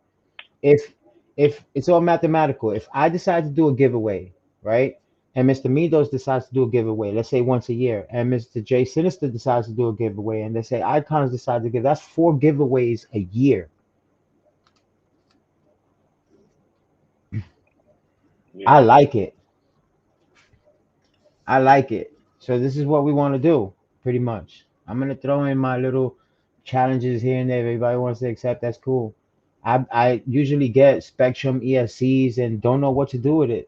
If if it's all mathematical, if I decide to do a giveaway, right? And Mr. Midos decides to do a giveaway, let's say once a year, and Mr. J Sinister decides to do a giveaway, and let's say Icons decide to give, that's 4 giveaways a year. Yeah. I like it. I like it. So this is what we want to do, pretty much. I'm gonna throw in my little challenges here and there. If everybody wants to accept, that's cool. I usually get Spectrum ESCs and don't know what to do with it.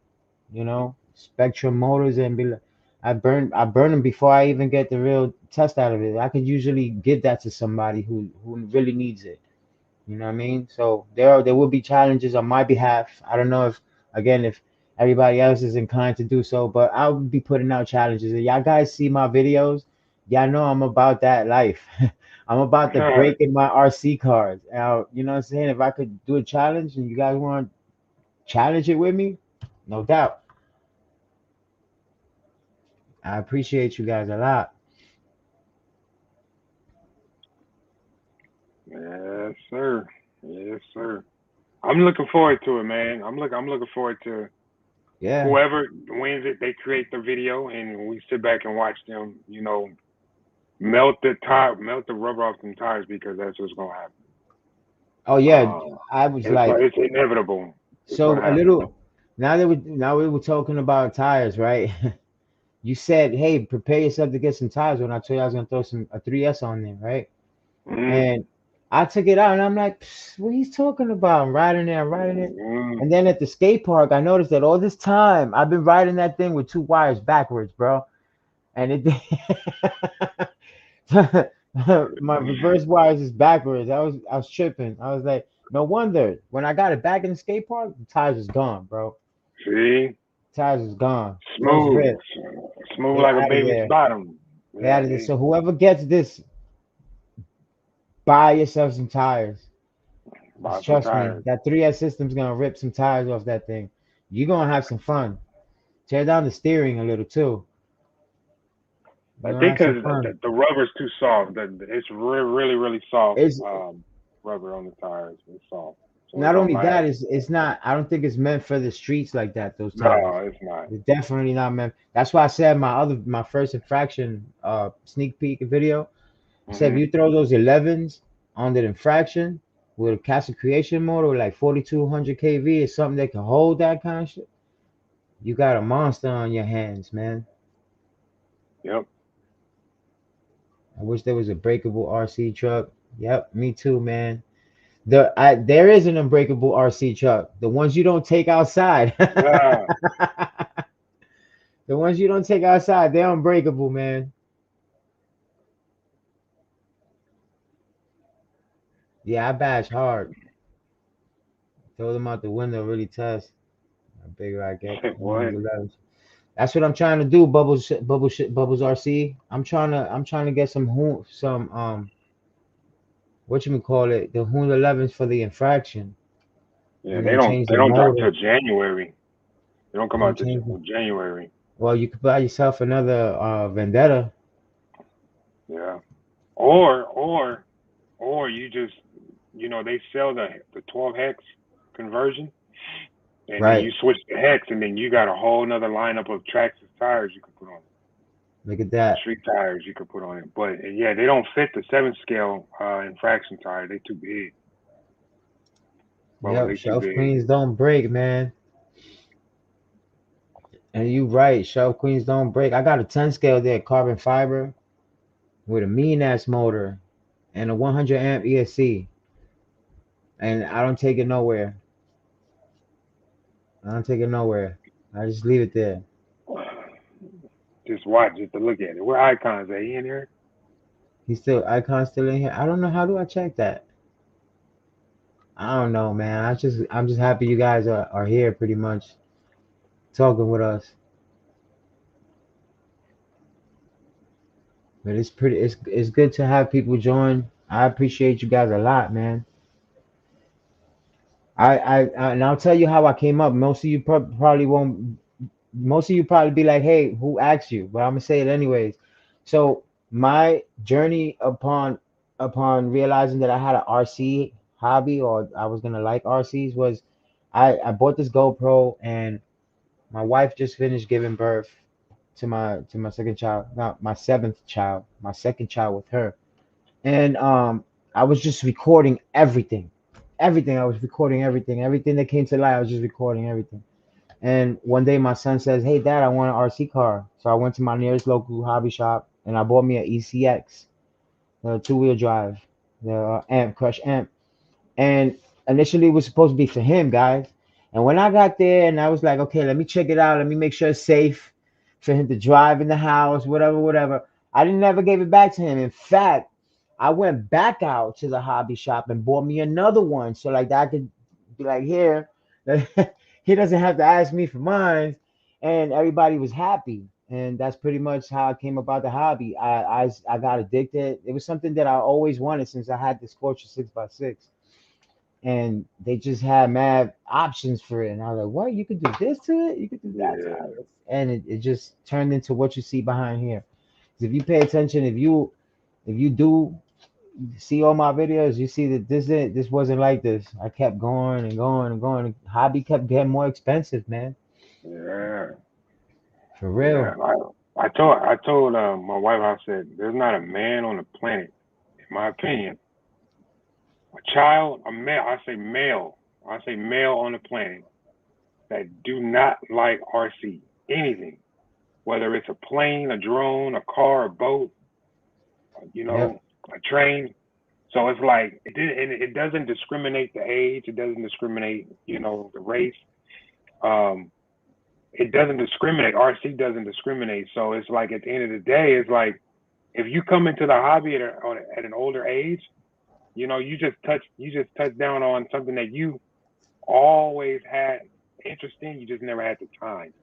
You know, Spectrum motors and be like, I burn them before I even get the real test out of it. I could usually give that to somebody who really needs it. You know what I mean? So there will be challenges on my behalf. I don't know if again if everybody else is inclined to do so, but I'll be putting out challenges. And y'all guys see my videos, y'all know I'm about that life. I'm about the breaking my RC cards. Now, you know what I'm saying? If I could do a challenge and you guys want to challenge it with me, no doubt. I appreciate you guys a lot. Yes, sir. Yes, sir. I'm looking forward to it, man. I'm looking forward to Yeah. whoever wins it, they create the video, and we sit back and watch them. Melt the rubber off them tires because that's what's gonna happen. Oh yeah. Um, I was it's like, like it's inevitable. It's so gonna a happen. little. Now we were talking about tires, right? You said, hey, prepare yourself to get some tires when I told you I was gonna throw some a 3S on there, right? Mm, And I took it out and I'm like, what he's talking about? I'm riding there, I'm riding it. mm. And then at the skate park, I noticed that all this time I've been riding that thing with two wires backwards, bro. And my reverse wires is backwards. I was tripping. I was like, no wonder. When I got it back in the skate park, the tires is gone, bro. See, Tires is gone. Those smooth, ripped. smooth They like a out of baby's there. bottom. They out Yeah, of there. they So whoever gets this, buy yourself some tires. Just bought some trust me, tires. that 3S system's gonna rip some tires off that thing. You're gonna have some fun. Tear down the steering a little too. I You're gonna think have some because fun. the rubber's too soft. It's really, really soft. It's Rubber on the tires. It's soft, so it not don't only last. that, it's not. I don't think it's meant for the streets like that. Those tires. No, it's not. It's definitely not meant. That's why I said my first infraction sneak peek video. I said if Hmm. you throw those 11s on the infraction with a castle creation motor with like 4200 kV or something that can hold that kind of shit, you got a monster on your hands, man. Yep. I wish there was a breakable RC truck. Yep, me too, man. There is an unbreakable RC truck. The ones you don't take outside. Yeah. The ones you don't take outside, they're unbreakable, man. Yeah, I bash hard. Throw them out the window, really test. How bigger I get. What? That's what I'm trying to do, Bubbles RC. I'm trying to get some what you call it, the Hoon 11s for the infraction, Yeah, and then change they the don't drop motor till January. They don't come and then out till change. January. Well, you could buy yourself another Vendetta. Yeah. Or you just they sell the 12 hex conversion, and then Right. you switch to hex, and then you got a whole nother lineup of Traxxas tires you can put on it. Look at that. Street tires you could put on it. But yeah, they don't fit the 7 scale infraction tire. They too big. Bubba, Yep. they too Shelf big. queens don't break, man. And you right. Shelf queens don't break. I got a 10 scale there, carbon fiber with a mean ass motor and a 100 amp ESC, and I don't take it nowhere. I don't take it nowhere. I just leave it there. Just watch, just to look at it. Where icons at? He in here? He's still icon still in here. I don't know how do I check that. I don't know, man. I'm just happy you guys are here pretty much talking with us. But it's good to have people join. I appreciate you guys a lot, man. And I'll tell you how I came up. Most of you probably won't. Most of you probably be like, "Hey, who asked you?" But I'm gonna say it anyways. So my journey upon realizing that I had an RC hobby or I was gonna like RCs was I bought this GoPro and my wife just finished giving birth to my second child, not my seventh child, my second child with her. And I was just recording everything. Everything. I was recording everything. Everything that came to light, I was just recording everything. And one day my son says, "Hey dad, I want an RC car." So I went to my nearest local hobby shop and I bought me an ECX, the two-wheel drive, the amp crush amp. And initially it was supposed to be for him, guys. And when I got there and I was like, okay, let me check it out, let me make sure it's safe for him to drive in the house, whatever, whatever. I didn't never gave it back to him. In fact, I went back out to the hobby shop and bought me another one. So like that I could be like, here, he doesn't have to ask me for mine. And everybody was happy. And that's pretty much how I came about the hobby. I got addicted. It was something that I always wanted since I had the Scorcher 6x6, and they just had mad options for it. And I was like, what? You could do this to it? You could do that to Yeah. it? And it just turned into what you see behind here. 'Cause if you pay attention, if you do see all my videos, you see that this wasn't like this. I kept going and going and going. Hobby kept getting more expensive, man. Yeah, For yeah. real. I told my wife. I said, "There's not a man on the planet, in my opinion, a child, a male. I say male. I say male on the planet that do not like RC anything, whether it's a plane, a drone, a car, a boat, you Yep. know, a train. So it's like it doesn't discriminate the age. It doesn't discriminate, the race. Um, it doesn't discriminate. RC doesn't discriminate. So it's like at the end of the day, it's like if you come into the hobby at an older age, you just touch down on something that you always had interest in. You just never had the time.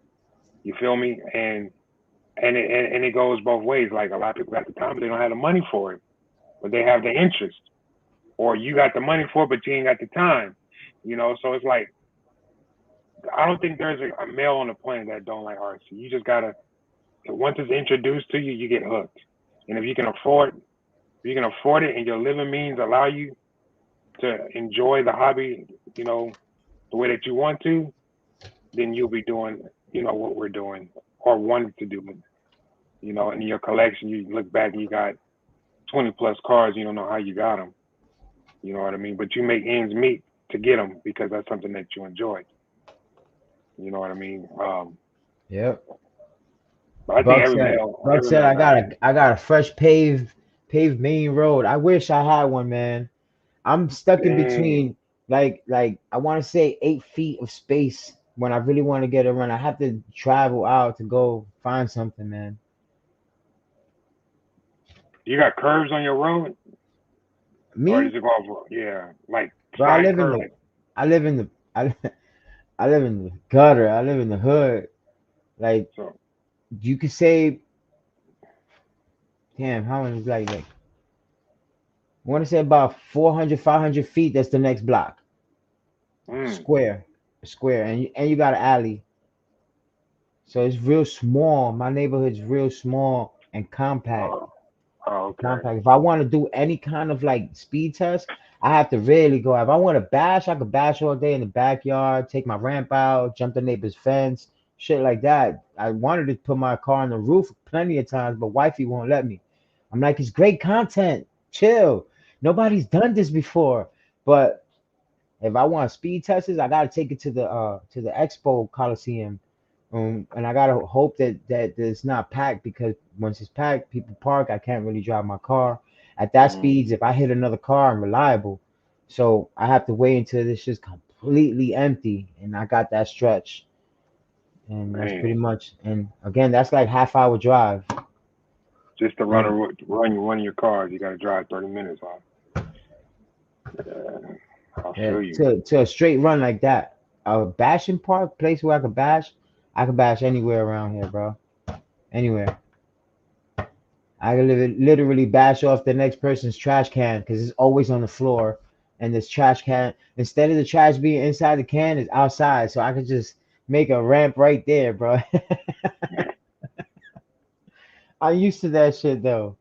You feel me? And it goes both ways. Like a lot of people got the time, but they don't have the money for it, but they have the interest. Or you got the money for it, but you ain't got the time. So it's like I don't think there's a male on the planet that don't like RC. You just gotta once it's introduced to you, you get hooked. And if you can afford it, and your living means allow you to enjoy the hobby, the way that you want to, then you'll be doing, what we're doing or wanted to do. In your collection, you look back and you got 20 plus cars. You don't know how you got them. You know what I mean? But you make ends meet to get them because that's something that you enjoy. You know what I mean? Yep. But I think Buck every said, male, Buck every said, male I got got it. a fresh paved main road. I wish I had one, man. I'm stuck in Dang, between, like I want to say 8 feet of space when I really want to get a run. I have to travel out to go find something, man. you got curves on your road, or does Me, it go off? Yeah, like bro, side curve, like I live in the, I, I live in the gutter. I live in the hood. Like so. you could say, damn, how many like I want to say about 400, 500 feet. That's the next block, Mm, square, square, and you got an alley. So it's real small. My neighborhood's real small and compact. oh, oh, okay. Compact. If I want to do any kind of like speed test, I have to really go. If I want to bash, I could bash all day in the backyard, take my ramp out, jump the neighbor's fence, shit like that. I wanted to put my car on the roof plenty of times, but wifey won't let me. I'm like, it's great content. Chill. Nobody's done this before. But if I want speed tests, I gotta take it to the Expo Coliseum. And I gotta hope that it's not packed because once it's packed, people park. I can't really drive my car at that Mm, speeds. If I hit another car, I'm reliable. So I have to wait until this is completely empty, and I got that stretch, and that's pretty man, much. And again, that's like half-hour drive, just to run and a run one of your cars, you got to drive 30 minutes. Huh? Yeah, I yeah, feel you. to a straight run like that. A bashing park, place where I could bash anywhere around here, bro. Anywhere. I could literally bash off the next person's trash can because it's always on the floor, and this trash can instead of the trash being inside the can is outside, so I could just make a ramp right there, bro. I'm used to that shit though.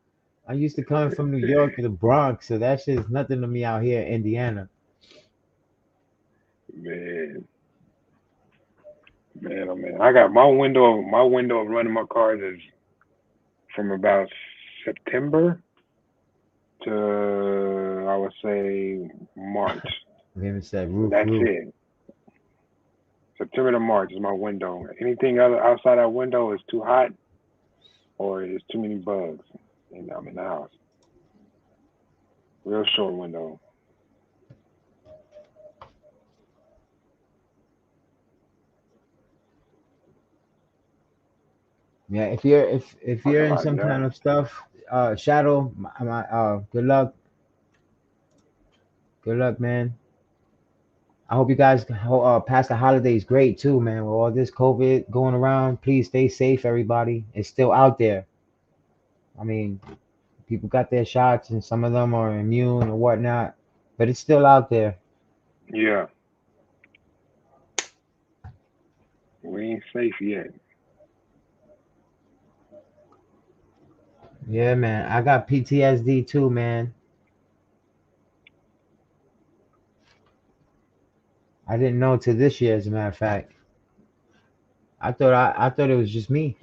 I'm used to coming from New York to the Bronx, so that shit is nothing to me out here in Indiana. Man, man, oh man, I got my window of running my cars is from about September to I would say March. Him said roof, That's roof. it. September to March is my window. Anything other outside that window is too hot or there's too many bugs, and I'm in the house. Real short window. Yeah, if you're Parking in lot some kind done. of stuff, Shadow, good luck, man. I hope you guys pass the holidays great too, man. With all this COVID going around, please stay safe, everybody. It's still out there. I mean, people got their shots, and some of them are immune or whatnot, but it's still out there. Yeah, we ain't safe yet. Yeah, man. I got PTSD too, man. I didn't know till this year, as a matter of fact. I thought it was just me.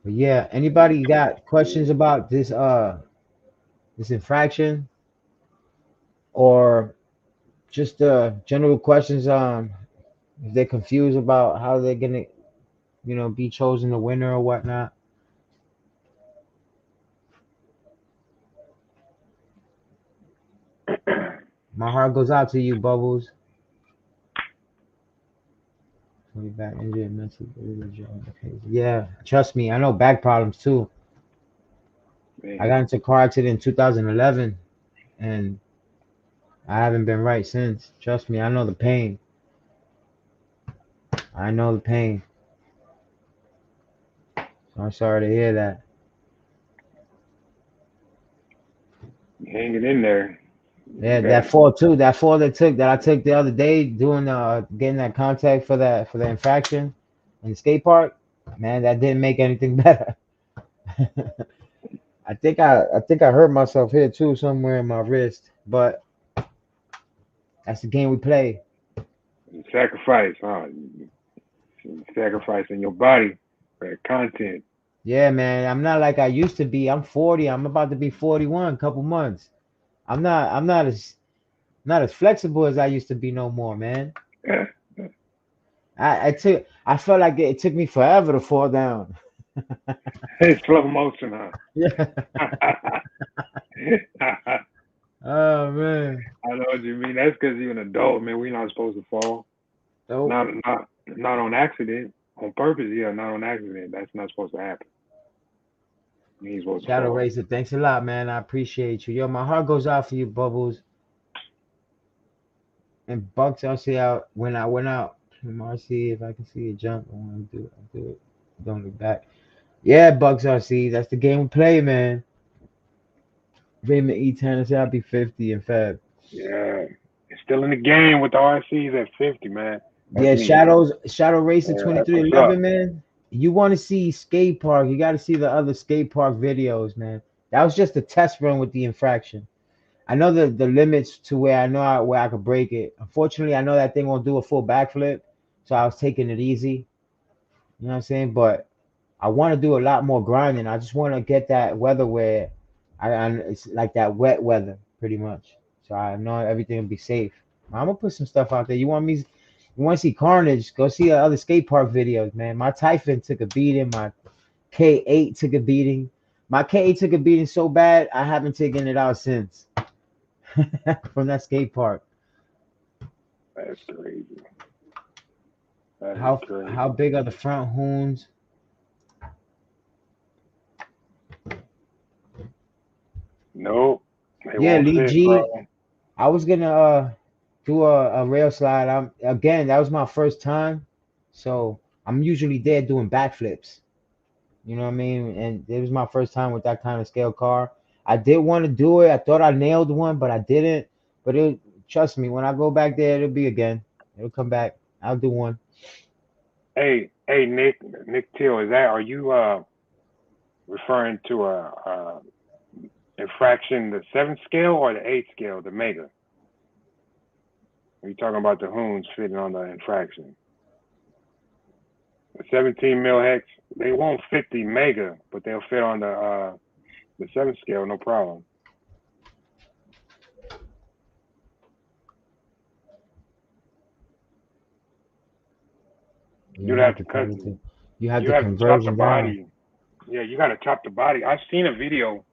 But yeah, anybody got questions about this infraction or just general questions if they're confused about how they're gonna be chosen the winner or whatnot. My heart goes out to you, Bubbles. Tony back injured mentally. Yeah, trust me, I know back problems too. I Man, got into a car accident in 2011 and I haven't been right since. Trust me, I know the pain. I know the pain. So I'm sorry to hear that. hanging in there. Yeah, You that got fall too. That fall that I took the other day doing getting that contact for the infraction in the skate park. Man, that didn't make anything better. I think I hurt myself here too somewhere in my wrist, but that's the game we play. sacrifice, huh? Sacrificing your body for that content. Yeah, man. I'm not like I used to be. I'm 40. I'm about to be 41 in a couple months. I'm not as flexible as I used to be no more, man. I felt like it took me forever to fall down. It's slow motion, huh? Yeah. I Oh man. know what you mean. That's because you're an adult, man. We're not supposed to fall. Nope. Not on accident. On purpose, yeah, not on accident. That's not supposed to happen. You ain't supposed to Shadow fall. Racer, thanks a lot, man. I appreciate you. Yo, my heart goes out for you, Bubbles. And Bucks, I'll see out when I went out. RC, if I can see a jump, I want to do it. I'll do it. Don't look back. Yeah, Bucks RC. That's the game we play, man. Raymond E10 said I'll be 50 in Feb. Yeah, it's still in the game with the RCs at 50, man. That's Yeah, me. Shadow Racer Yeah, that's what's up. 2311, man. You want to see skate park, you got to see the other skate park videos, man. That was just a test run with the infraction. I know the limits to where where I could break it. Unfortunately, I know that thing won't do a full backflip, so I was taking it easy. You know what I'm saying? But I want to do a lot more grinding. I just want to get that weather where it's like that wet weather, pretty much. So I know everything will be safe. I'm gonna put some stuff out there. You want to see carnage? Go see the other skate park videos, man. My Typhon took a beating. My K8 took a beating. My K8 took a beating so bad I haven't taken it out since from that skate park. That's crazy. That is How crazy. big are the front horns? Nope, they Yeah, won't Lee fit, bro. G. I was gonna do a rail slide. Again, that was my first time, so I'm usually there doing backflips. You know what I mean? And it was my first time with that kind of scale car. I did want to do it. I thought I nailed one, but I didn't. But trust me, when I go back there, it'll be again. It'll come back. I'll do one. Hey, Nick Till, are you referring to a infraction, the seventh scale or the eighth scale, the mega? Are you talking about the hoons fitting on the infraction? The 17 mil hex, they won't fit the mega, but they'll fit on the seventh scale, no problem. Yeah, You'd I have have to to cut. turn it to. You have You the have to chop the conversion down. body. Yeah, you got to chop the body. I've seen a video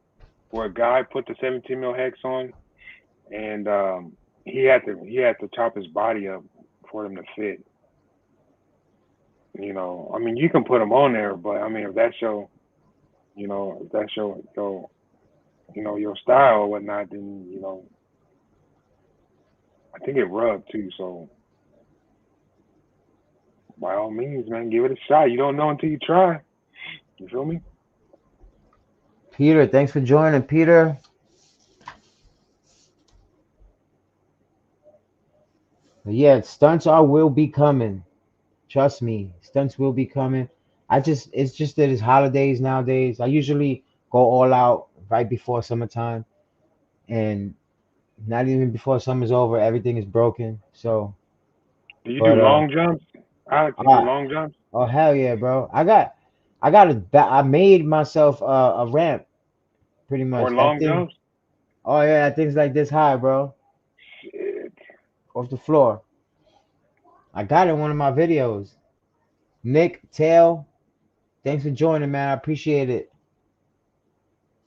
where a guy put the 17 mil hex on, and he had to chop his body up for them to fit. I mean, you can put them on there, but I mean, if that's your style or whatnot, then I think it rubbed too. So by all means, man, give it a shot. You don't know until you try. You feel me? Peter, thanks for joining, Peter. But yeah, stunts will be coming. Trust me, stunts will be coming. It's just that it's holidays nowadays. I usually go all out right before summertime, and Not even before summer's over, everything is broken. So, Do you do but long jumps? Alex, you do uh, long jumps oh hell yeah, bro! I made myself a ramp pretty or much. That long thing. jumps? Oh yeah, that thing's like this high, bro, Shit. off the floor. I got it in one of my videos. Nick Tail, thanks for joining, man. I appreciate it.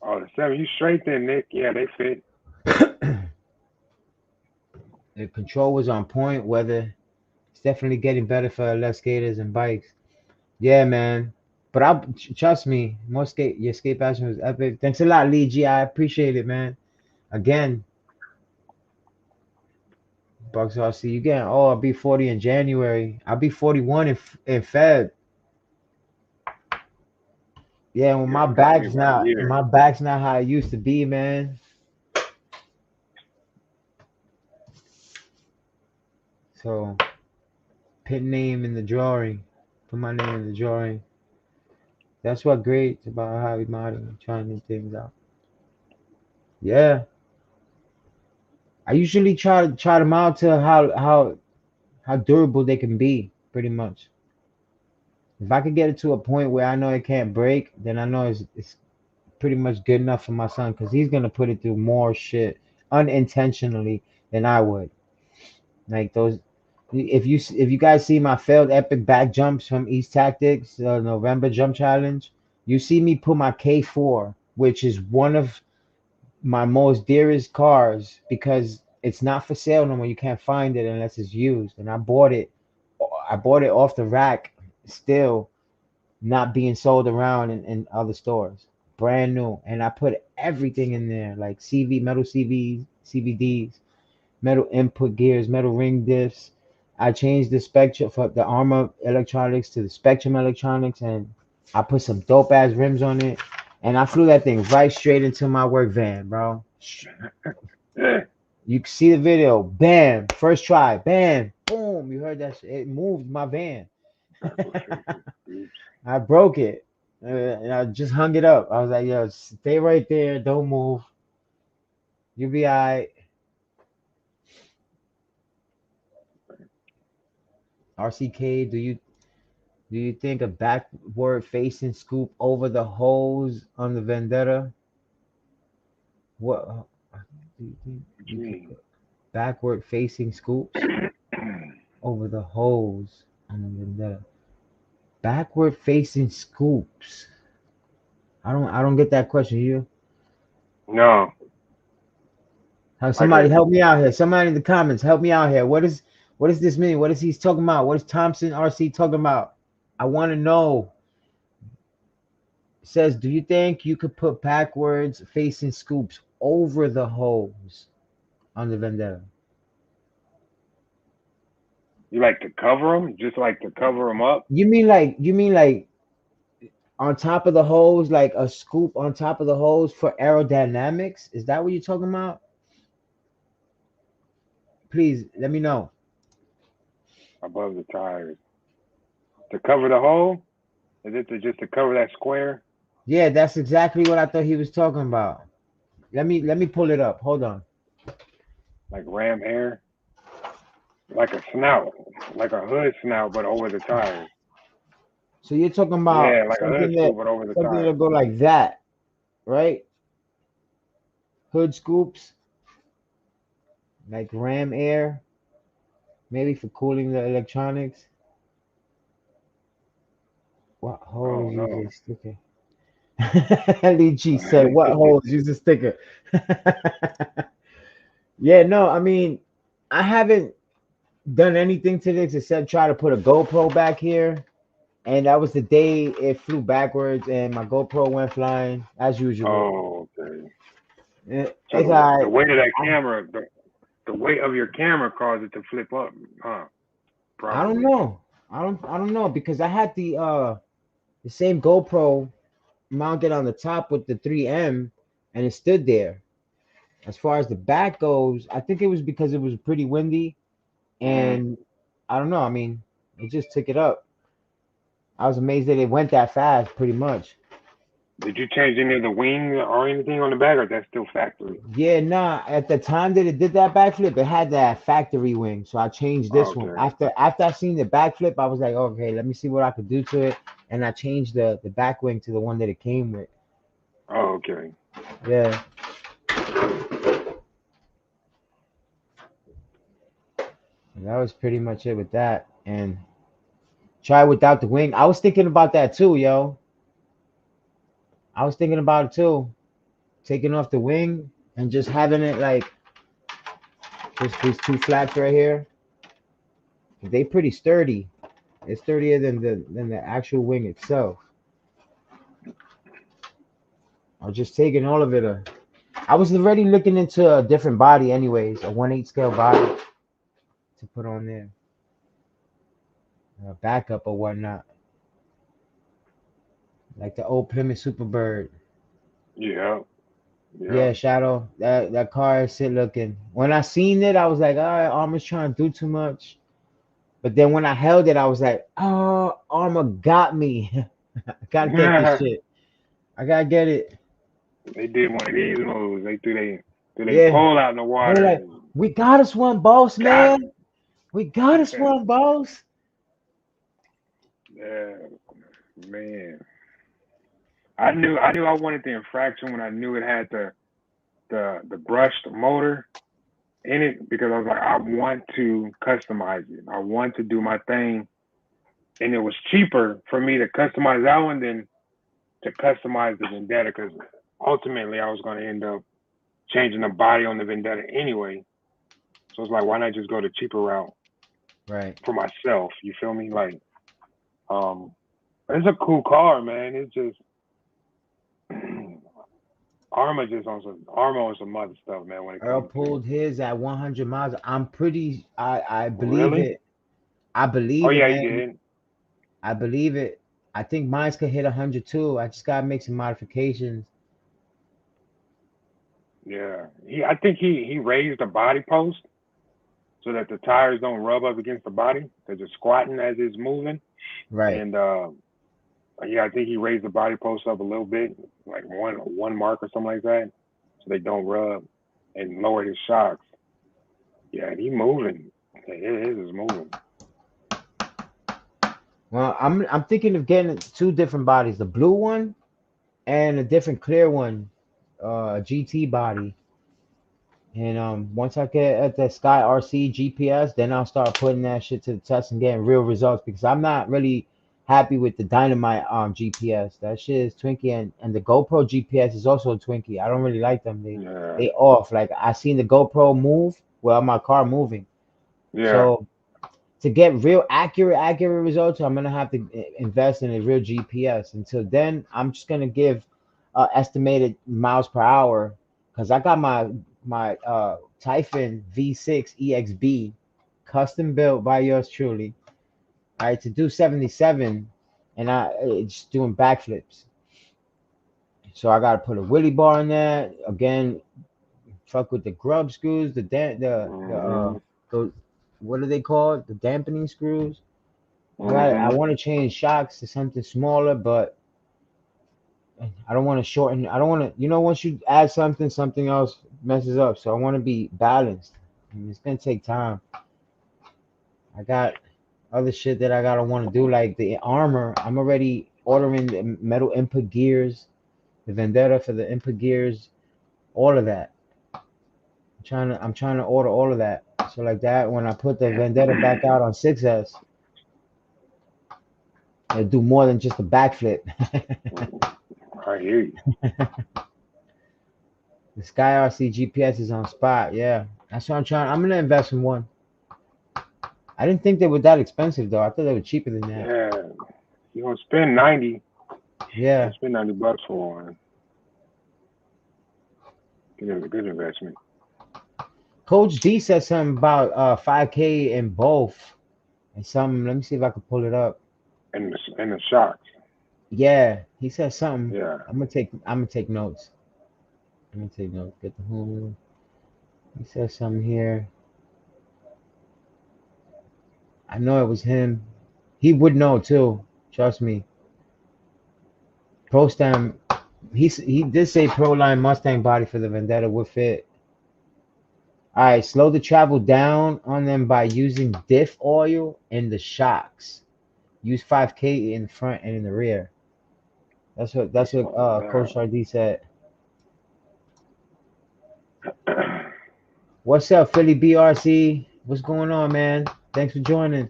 Oh, the seven. You straight then, Nick? Yeah, they fit. The control was on point. Weather, it's definitely getting better for less skaters and bikes. Yeah, man. But trust me, your skate passion was epic. Thanks a lot, Lee G. I appreciate it, man. Again, Bucks RC, you getting I'll be 40 in January. I'll be 41 in Feb. Yeah, well, Yeah, you got me by a my year. back's not how it used to be, man. So put name in the drawing. Put my name in the drawing. That's what great about Hobby Modding, trying new things out. Yeah. I usually try them out to how durable they can be, pretty much. If I could get it to a point where I know it can't break, then I know it's pretty much good enough for my son because he's gonna put it through more shit unintentionally than I would. Like those, if you guys see my failed epic back jumps from East Tactics, November jump challenge, you see me put my K4, which is one of my most dearest cars because it's not for sale no more. You can't find it unless it's used, and I bought it. I bought it off the rack, still not being sold around in other stores, brand new. And I put everything in there, like metal CVs, CVDs, metal input gears, metal ring diffs. I changed the spectrum for the Armor electronics to the Spectrum electronics, and I put some dope ass rims on it. And I flew that thing right straight into my work van, bro. You can see the video. Bam, first try. Bam, boom. You heard that shit. It moved my van. Purple faces. Oops. I broke it. And I just hung it up. I was like, yo, stay right there. Don't move. You'll be all right. RCK, do you think a backward facing scoop over the hose on the Vendetta? What do you think What you you could mean? put backward facing scoops over the hose on the Vendetta? Backward facing scoops. I don't get that question. You No, have like a somebody help me out here. Somebody in the comments help me out here. What does this mean? What is he talking about? What is Thompson RC talking about? I want to know. It says, do you think you could put backwards facing scoops over the hose on the Vendetta? you like to cover them, just like to cover them up. You mean like on top of the hose, like a scoop on top of the hose for aerodynamics? Is that what you're talking about? Please let me know. Above the tires to cover the hole. Is it just to cover that square, Yeah, that's exactly what I thought he was talking about. Let me pull it up. Hold on. like ram air, like a snout, like a hood snout, but over the tires? So you're talking about Yeah, like a hood scoop, but over the something that'll tires. go like that, right? Hood scoops, like ram air, maybe for cooling the electronics. What Oh holes use no. a sticker? Lee G said, "What holes use a sticker?" Yeah, no, I mean, I haven't done anything to this except try to put a GoPro back here, and that was the day it flew backwards and my GoPro went flying as usual. Oh, okay. So It's the alright. weight of that camera, the weight of your camera caused it to flip up, huh? I don't Probably. know. I don't know because I had the same GoPro mounted on the top with the 3M and it stood there. As far as the back goes, I think it was because it was pretty windy Hmm. and I don't know. I mean, it just took it up. I was amazed that it went that fast, pretty much. Did you change any of the wing or anything on the back, or that's still factory? Yeah, nah. At the time that it did that backflip, it had that factory wing, so I changed this one. Okay. After I seen the backflip, I was like, okay, let me see what I could do to it, and I changed the back wing to the one that it came with. Oh, okay. Yeah, and that was pretty much it with that. And try without the wing. I was thinking about that too, yo. I was thinking about it too, taking off the wing and just having it like just these two flaps right here. They pretty sturdy. It's sturdier than the actual wing itself. I was just taking all of it. I was already looking into a different body, anyways, a 1/8 scale body to put on there, a backup or whatnot, like the old Plymouth Superbird. Yeah. Yeah. Yeah, Shadow. That car is sick looking. When I seen it, I was like, all right, Armor's trying to do too much. But then when I held it, I was like, oh, Armor got me. I gotta get this shit. I gotta get it. They did one of these moves. They threw they Yeah. pole out in the They're water like, and we got us one, boss, got man. We got us it. one, boss. Yeah, man. I knew I wanted the infraction when I knew it had the brushed motor in it because I was like, I want to customize it. I want to do my thing. And it was cheaper for me to customize that one than to customize the Vendetta because ultimately I was going to end up changing the body on the Vendetta anyway. So it's like, why not just go the cheaper route Right. for myself? You feel me? Like, um, it's a cool car, man. It's just Armor on some other stuff, man. When it Earl comes to pulled his at 100 miles. I believe really, it. I oh believe it, yeah, he man. did. I believe it. I think mine's could hit 100 too. I just gotta make some modifications. Yeah, I think he raised the body post so that the tires don't rub up against the body. They're just squatting as it's moving, Right. and yeah, I think he raised the body post up a little bit, like one mark or something like that, so they don't rub and lowered his shocks. Yeah, and he moving. His is moving. Well, I'm thinking of getting two different bodies, the blue one and a different clear one, a GT body. And once I get at the Sky RC GPS, then I'll start putting that shit to the test and getting real results because I'm not really happy with the Dynamite GPS. That shit is Twinkie and the GoPro GPS is also a Twinkie. I don't really like them. Yeah, They off. Like I seen the GoPro move, well my car moving. yeah, So to get real accurate results, I'm gonna have to invest in a real GPS. Until then, I'm just gonna give estimated miles per hour because I got my Typhon V6 EXB custom built by yours truly. All right, to do 77, and it's doing backflips. So I gotta put a wheelie bar in there again. Fuck with the grub screws, hmm the what are they called? The dampening screws. I hmm want to change shocks to something smaller, but I don't want to shorten. I don't want to. Once you add something, something else messes up. So I want to be balanced. And it's gonna take time. I got other shit that I gotta want to do, like the armor. I'm already ordering the metal input gears, the Vendetta for the input gears, all of that. I'm trying to order all of that. So like that, when I put the Vendetta back out on 6S, it'll do more than just a backflip. I hear you. The Sky RC GPS is on spot. Yeah, that's what I'm trying. I'm gonna invest in one. I didn't think they were that expensive though. I thought they were cheaper than that. Yeah, you gonna spend 90. You Yeah, spend $90 for one. It's a good investment. Coach D said something about 5K in both and something. Let me see if I can pull it up. And the shocks. Yeah, he said something. Yeah. I'm gonna take notes. I'm gonna take notes. Get the whole. He said something here. I know it was him. He would know too. Trust me. Prostam He did say Proline Mustang body for the Vendetta would fit. All right, slow the travel down on them by using diff oil in the shocks. Use 5K in the front and in the rear. That's what Slow Coach down. RD said. What's up, Philly BRC? What's going on, man? Thanks for joining.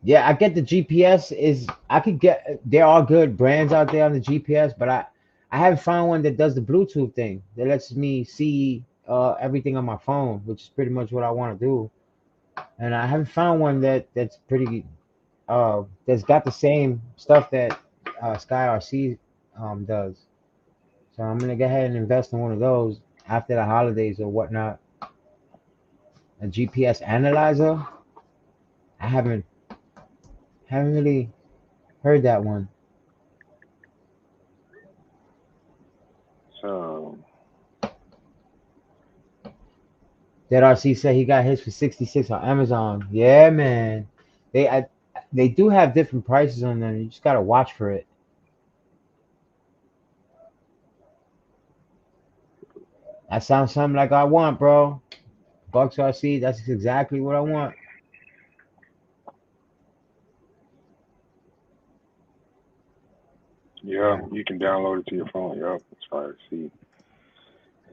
Yeah, I get the GPS is I could get there are good brands out there on the GPS, but I haven't found one that does the Bluetooth thing that lets me see everything on my phone, which is pretty much what I want to do. And I haven't found one that's pretty that's got the same stuff that Sky RC does. So I'm gonna go ahead and invest in one of those after the holidays or whatnot. A GPS analyzer. I haven't really heard that one. So That RC said he got his for 66 on Amazon. Yeah, man. They I, they do have different prices on them. You just gotta watch for it. That sounds something like I want, bro. Bucks RC, that's exactly what I want. yeah, Yeah. you can download it to your phone. Yep, as far as see.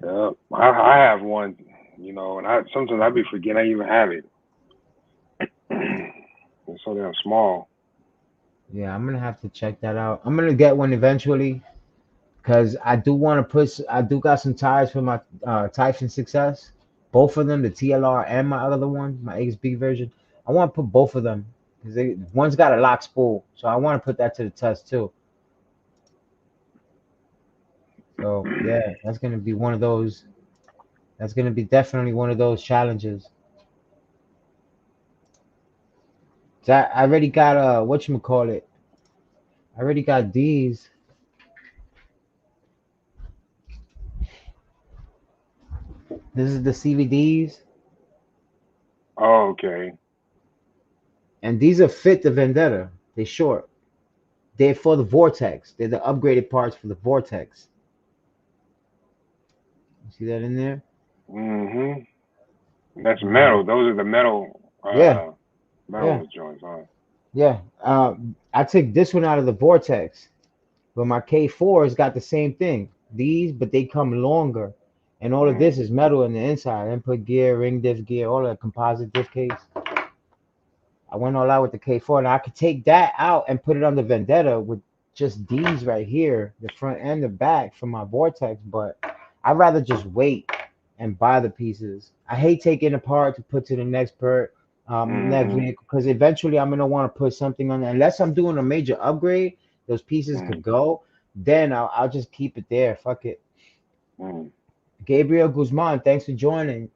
Yep, I have one. And I sometimes I be forgetting I even have it. It's so damn small. Yeah, I'm gonna have to check that out. I'm gonna get one eventually because I do want to put. I do got some tires for my Typhon Success. Both of them, the TLR and my other one, my XB version. I want to put both of them because one's got a lock spool, so I want to put that to the test too. So yeah, that's gonna be one of those. That's gonna be definitely one of those challenges. So I already got what you call it. I already got these. This is the CVDs, Oh, okay. and these are fit the Vendetta. They short. They're for the Vortex. They're the upgraded parts for the Vortex. You see that in there? Mhm. That's Uh, metal. Those are the metal yeah, yeah, metal joints, huh? yeah. I took this one out of the Vortex, but my K4's got the same thing. These, but they come longer, and all of Mm. this is metal in the inside. Input gear, ring diff gear, all that composite diff case. I went all out with the K4, and I could take that out and put it on the Vendetta with just these right here, the front and the back for my Vortex. But I'd rather just wait and buy the pieces. I hate taking apart to put to the next Mhm. vehicle because eventually I'm gonna want to put something on there. Unless I'm doing a major upgrade, those pieces could Mm. go. Then I'll just keep it there. Fuck it. Mm. Gabriel Guzman, thanks for joining.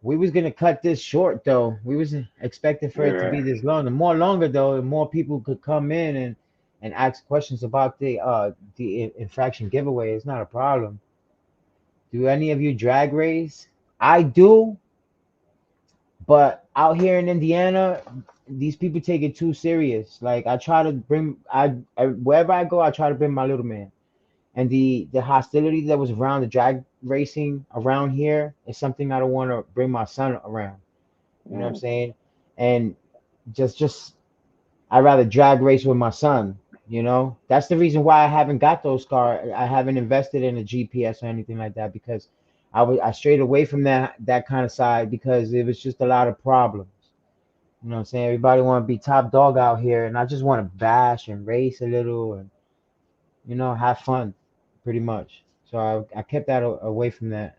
We was gonna cut this short though. We was expecting for it to Yeah. be this long. The more longer though, the more people could come in and ask questions about the infraction giveaway. It's not a problem. Do any of you drag race? I do, but out here in Indiana, these people take it too serious. Like I try to bring I wherever I go, I try to bring my little man. And the hostility that was around the drag racing around here is something I don't want to bring my son around. You know what I'm Mm. saying? And just I'd rather drag race with my son. That's the reason why I haven't got those cars. I haven't invested in a GPS or anything like that because I strayed away from that kind of side because it was just a lot of problems. You know what I'm saying? Everybody want to be top dog out here, and I just want to bash and race a little and have fun, pretty much. So I kept that away from that.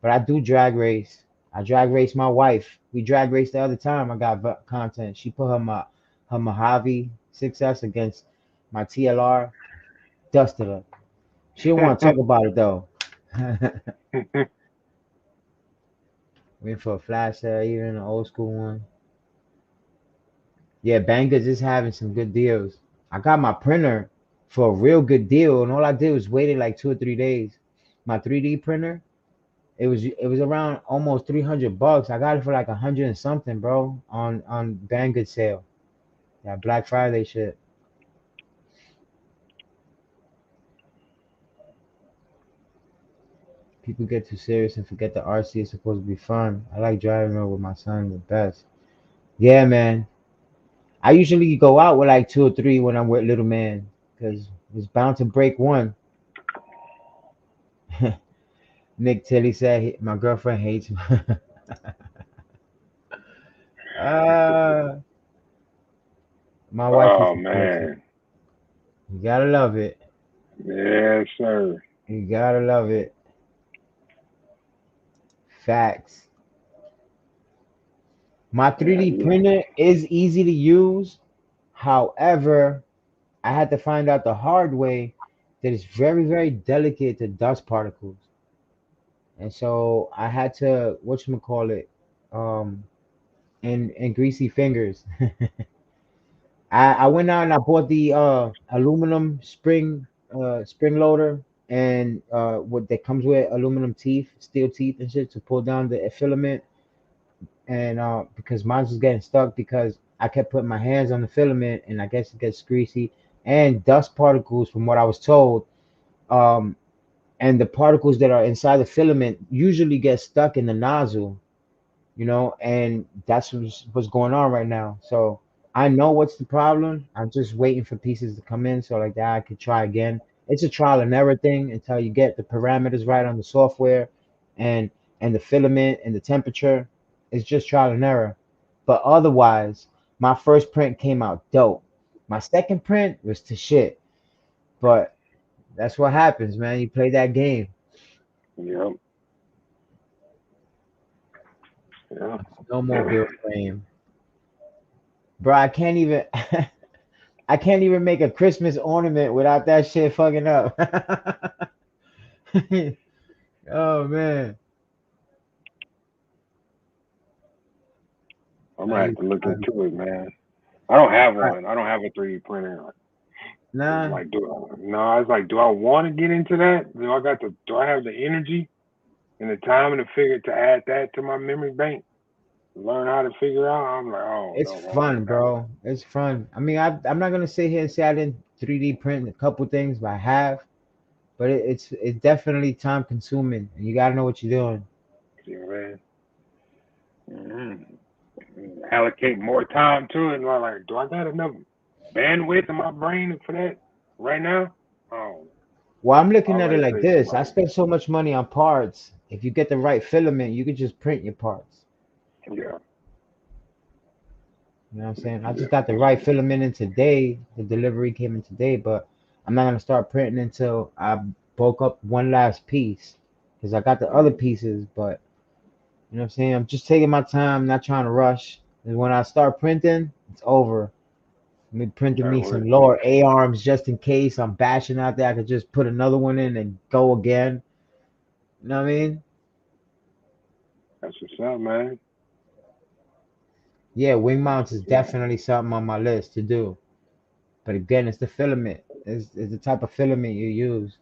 But I do drag race. I drag race my wife. We drag race the other time. I got content. She put her Mojave 6S against my TLR. Dusted her. She didn't want to talk about it though. Went for a flash sale, even an old school one. Yeah, Bangers is having some good deals. I got my printer for a real good deal, and all I did was waited like 2 or 3 days. My 3D printer, it was around almost $300. I got it for like 100 and something, bro, on Banggood sale. That Black Friday shit. People get too serious and forget the RC is supposed to be fun. I like driving around with my son the best. Yeah, man. I usually go out with like two or three when I'm with little man, because it's bound to break one. Nick Tilly said my girlfriend hates me. uh, my wife is Oh supportive. man. You gotta love it. Yes, sir. You gotta love it. Facts. My Yeah, 3D yeah. printer is easy to use. However, I had to find out the hard way that it's very, very delicate to dust particles. And so I had to, whatchamacallit, um, and greasy fingers. I went out and I bought the aluminum spring loader, and what that comes with aluminum teeth, steel teeth and shit to pull down the filament. And because mine was getting stuck because I kept putting my hands on the filament, and I guess it gets greasy and dust particles from what I was told. Um, and the particles that are inside the filament usually get stuck in the nozzle, and that's what's going on right now. So I know what's the problem. I'm just waiting for pieces to come in so like that I could try again. It's a trial and error thing until you get the parameters right on the software and the filament and the temperature. It's just trial and error. But otherwise, my first print came out dope. My second print was to shit. But that's what happens, man. You play that game. Yep. Yeah. Snowmobile frame. Bro, I can't even I can't even make a Christmas ornament without that shit fucking up. Oh man. I'm I gonna have use to look I- into it, man. I don't have I- one. I don't have a 3D printer. It's Nah. like, no, it's like, do I want to get into that? Do I have the energy and the time and the figure to add that to my memory bank? Learn how to figure out. I'm like, oh It's no, I don't fun, have that. bro. It's fun. I mean, I'm not gonna sit here and say I didn't 3D print a couple things, but I have. But it's definitely time consuming, and you gotta know what you're doing. See what I mean? Allocate more time to it. And I'm like, do I got enough bandwidth in my brain for that right now? Oh, Well, I'm looking I'd at it rather like save some this. I money. spent so much money on parts. If you get the right filament, you could just print your parts. Yeah, You know what I'm saying? I yeah, just got the right filament in today. The delivery came in today, but I'm not gonna start printing until I bulk up one last piece because I got the other mm, pieces. But you know what I'm saying? I'm just taking my time, not trying to rush. And when I start printing, it's over. Me printing that's me what some it is. lower A arms just in case I'm bashing out there. I could just put another one in and go again. You know what I mean? That's what's up, man. Yeah, wing That's mounts is what's up. definitely something on my list to do. But again, it's the filament. It's the type of filament you use.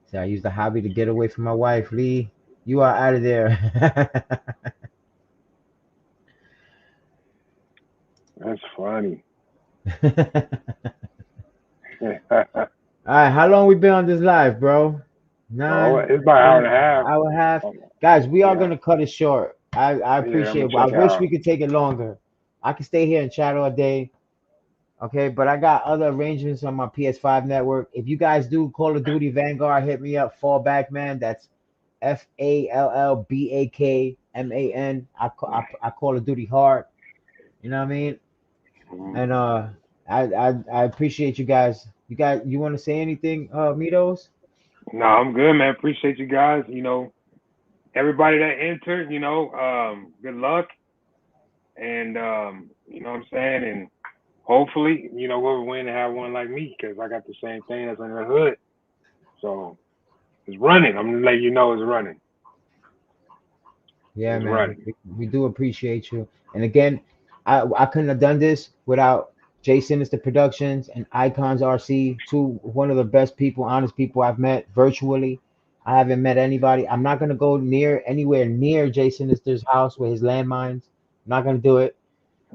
So I use the hobby to get away from my wife. Lee, you are out of there. That's funny. All right, how long we been on this live, bro? Oh, Nine, it's about an hour and a 10, half. hour and a half. Oh, Guys, we are yeah, gonna cut it short. I yeah. I'm appreciate gonna it. I check it wish out. we could take it longer. I can stay here and chat all day. Okay, but I got other arrangements on my PS5 network. If you guys do Call of Duty Vanguard, hit me up. Fallback man. That's FALLBAKMAN. I Call of Duty hard. You know what I mean? Mm. And I appreciate you guys. You want to say anything, Mitos? No, I'm good, man. Appreciate you guys. Everybody that entered. Good luck, and you know what I'm saying, and hopefully, we'll win and have one like me because I got the same thing that's in the hood. So it's running. I'm gonna let you know it's running. Yeah, It's man. running. We do appreciate you. And again, I couldn't have done this without Jay Sinister Productions and Icons RC, two one of the best people, honest people I've met virtually. I haven't met anybody. I'm not gonna go anywhere near Jason Lister's house with his landmines. I'm not gonna do it.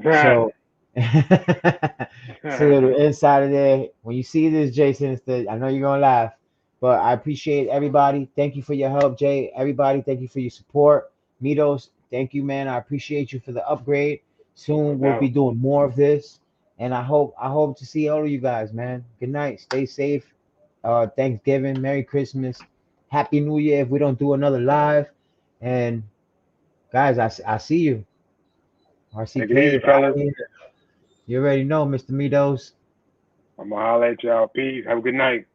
So it's a little inside of there. When you see this, Jason, I know you're gonna laugh, but I appreciate everybody. Thank you for your help, Jay. Everybody, thank you for your support. Mitos, thank you, man. I appreciate you for the upgrade. No Soon we'll be doubt. doing more of this, and I hope to see all of you guys, man. Good night. Stay safe. Thanksgiving, Merry Christmas, Happy New Year. If we don't do another live, and guys, I see you. Take it easy, RCK, fellas. you already know, Mr. Mitos. I'm gonna holler at y'all. Peace. Have a good night.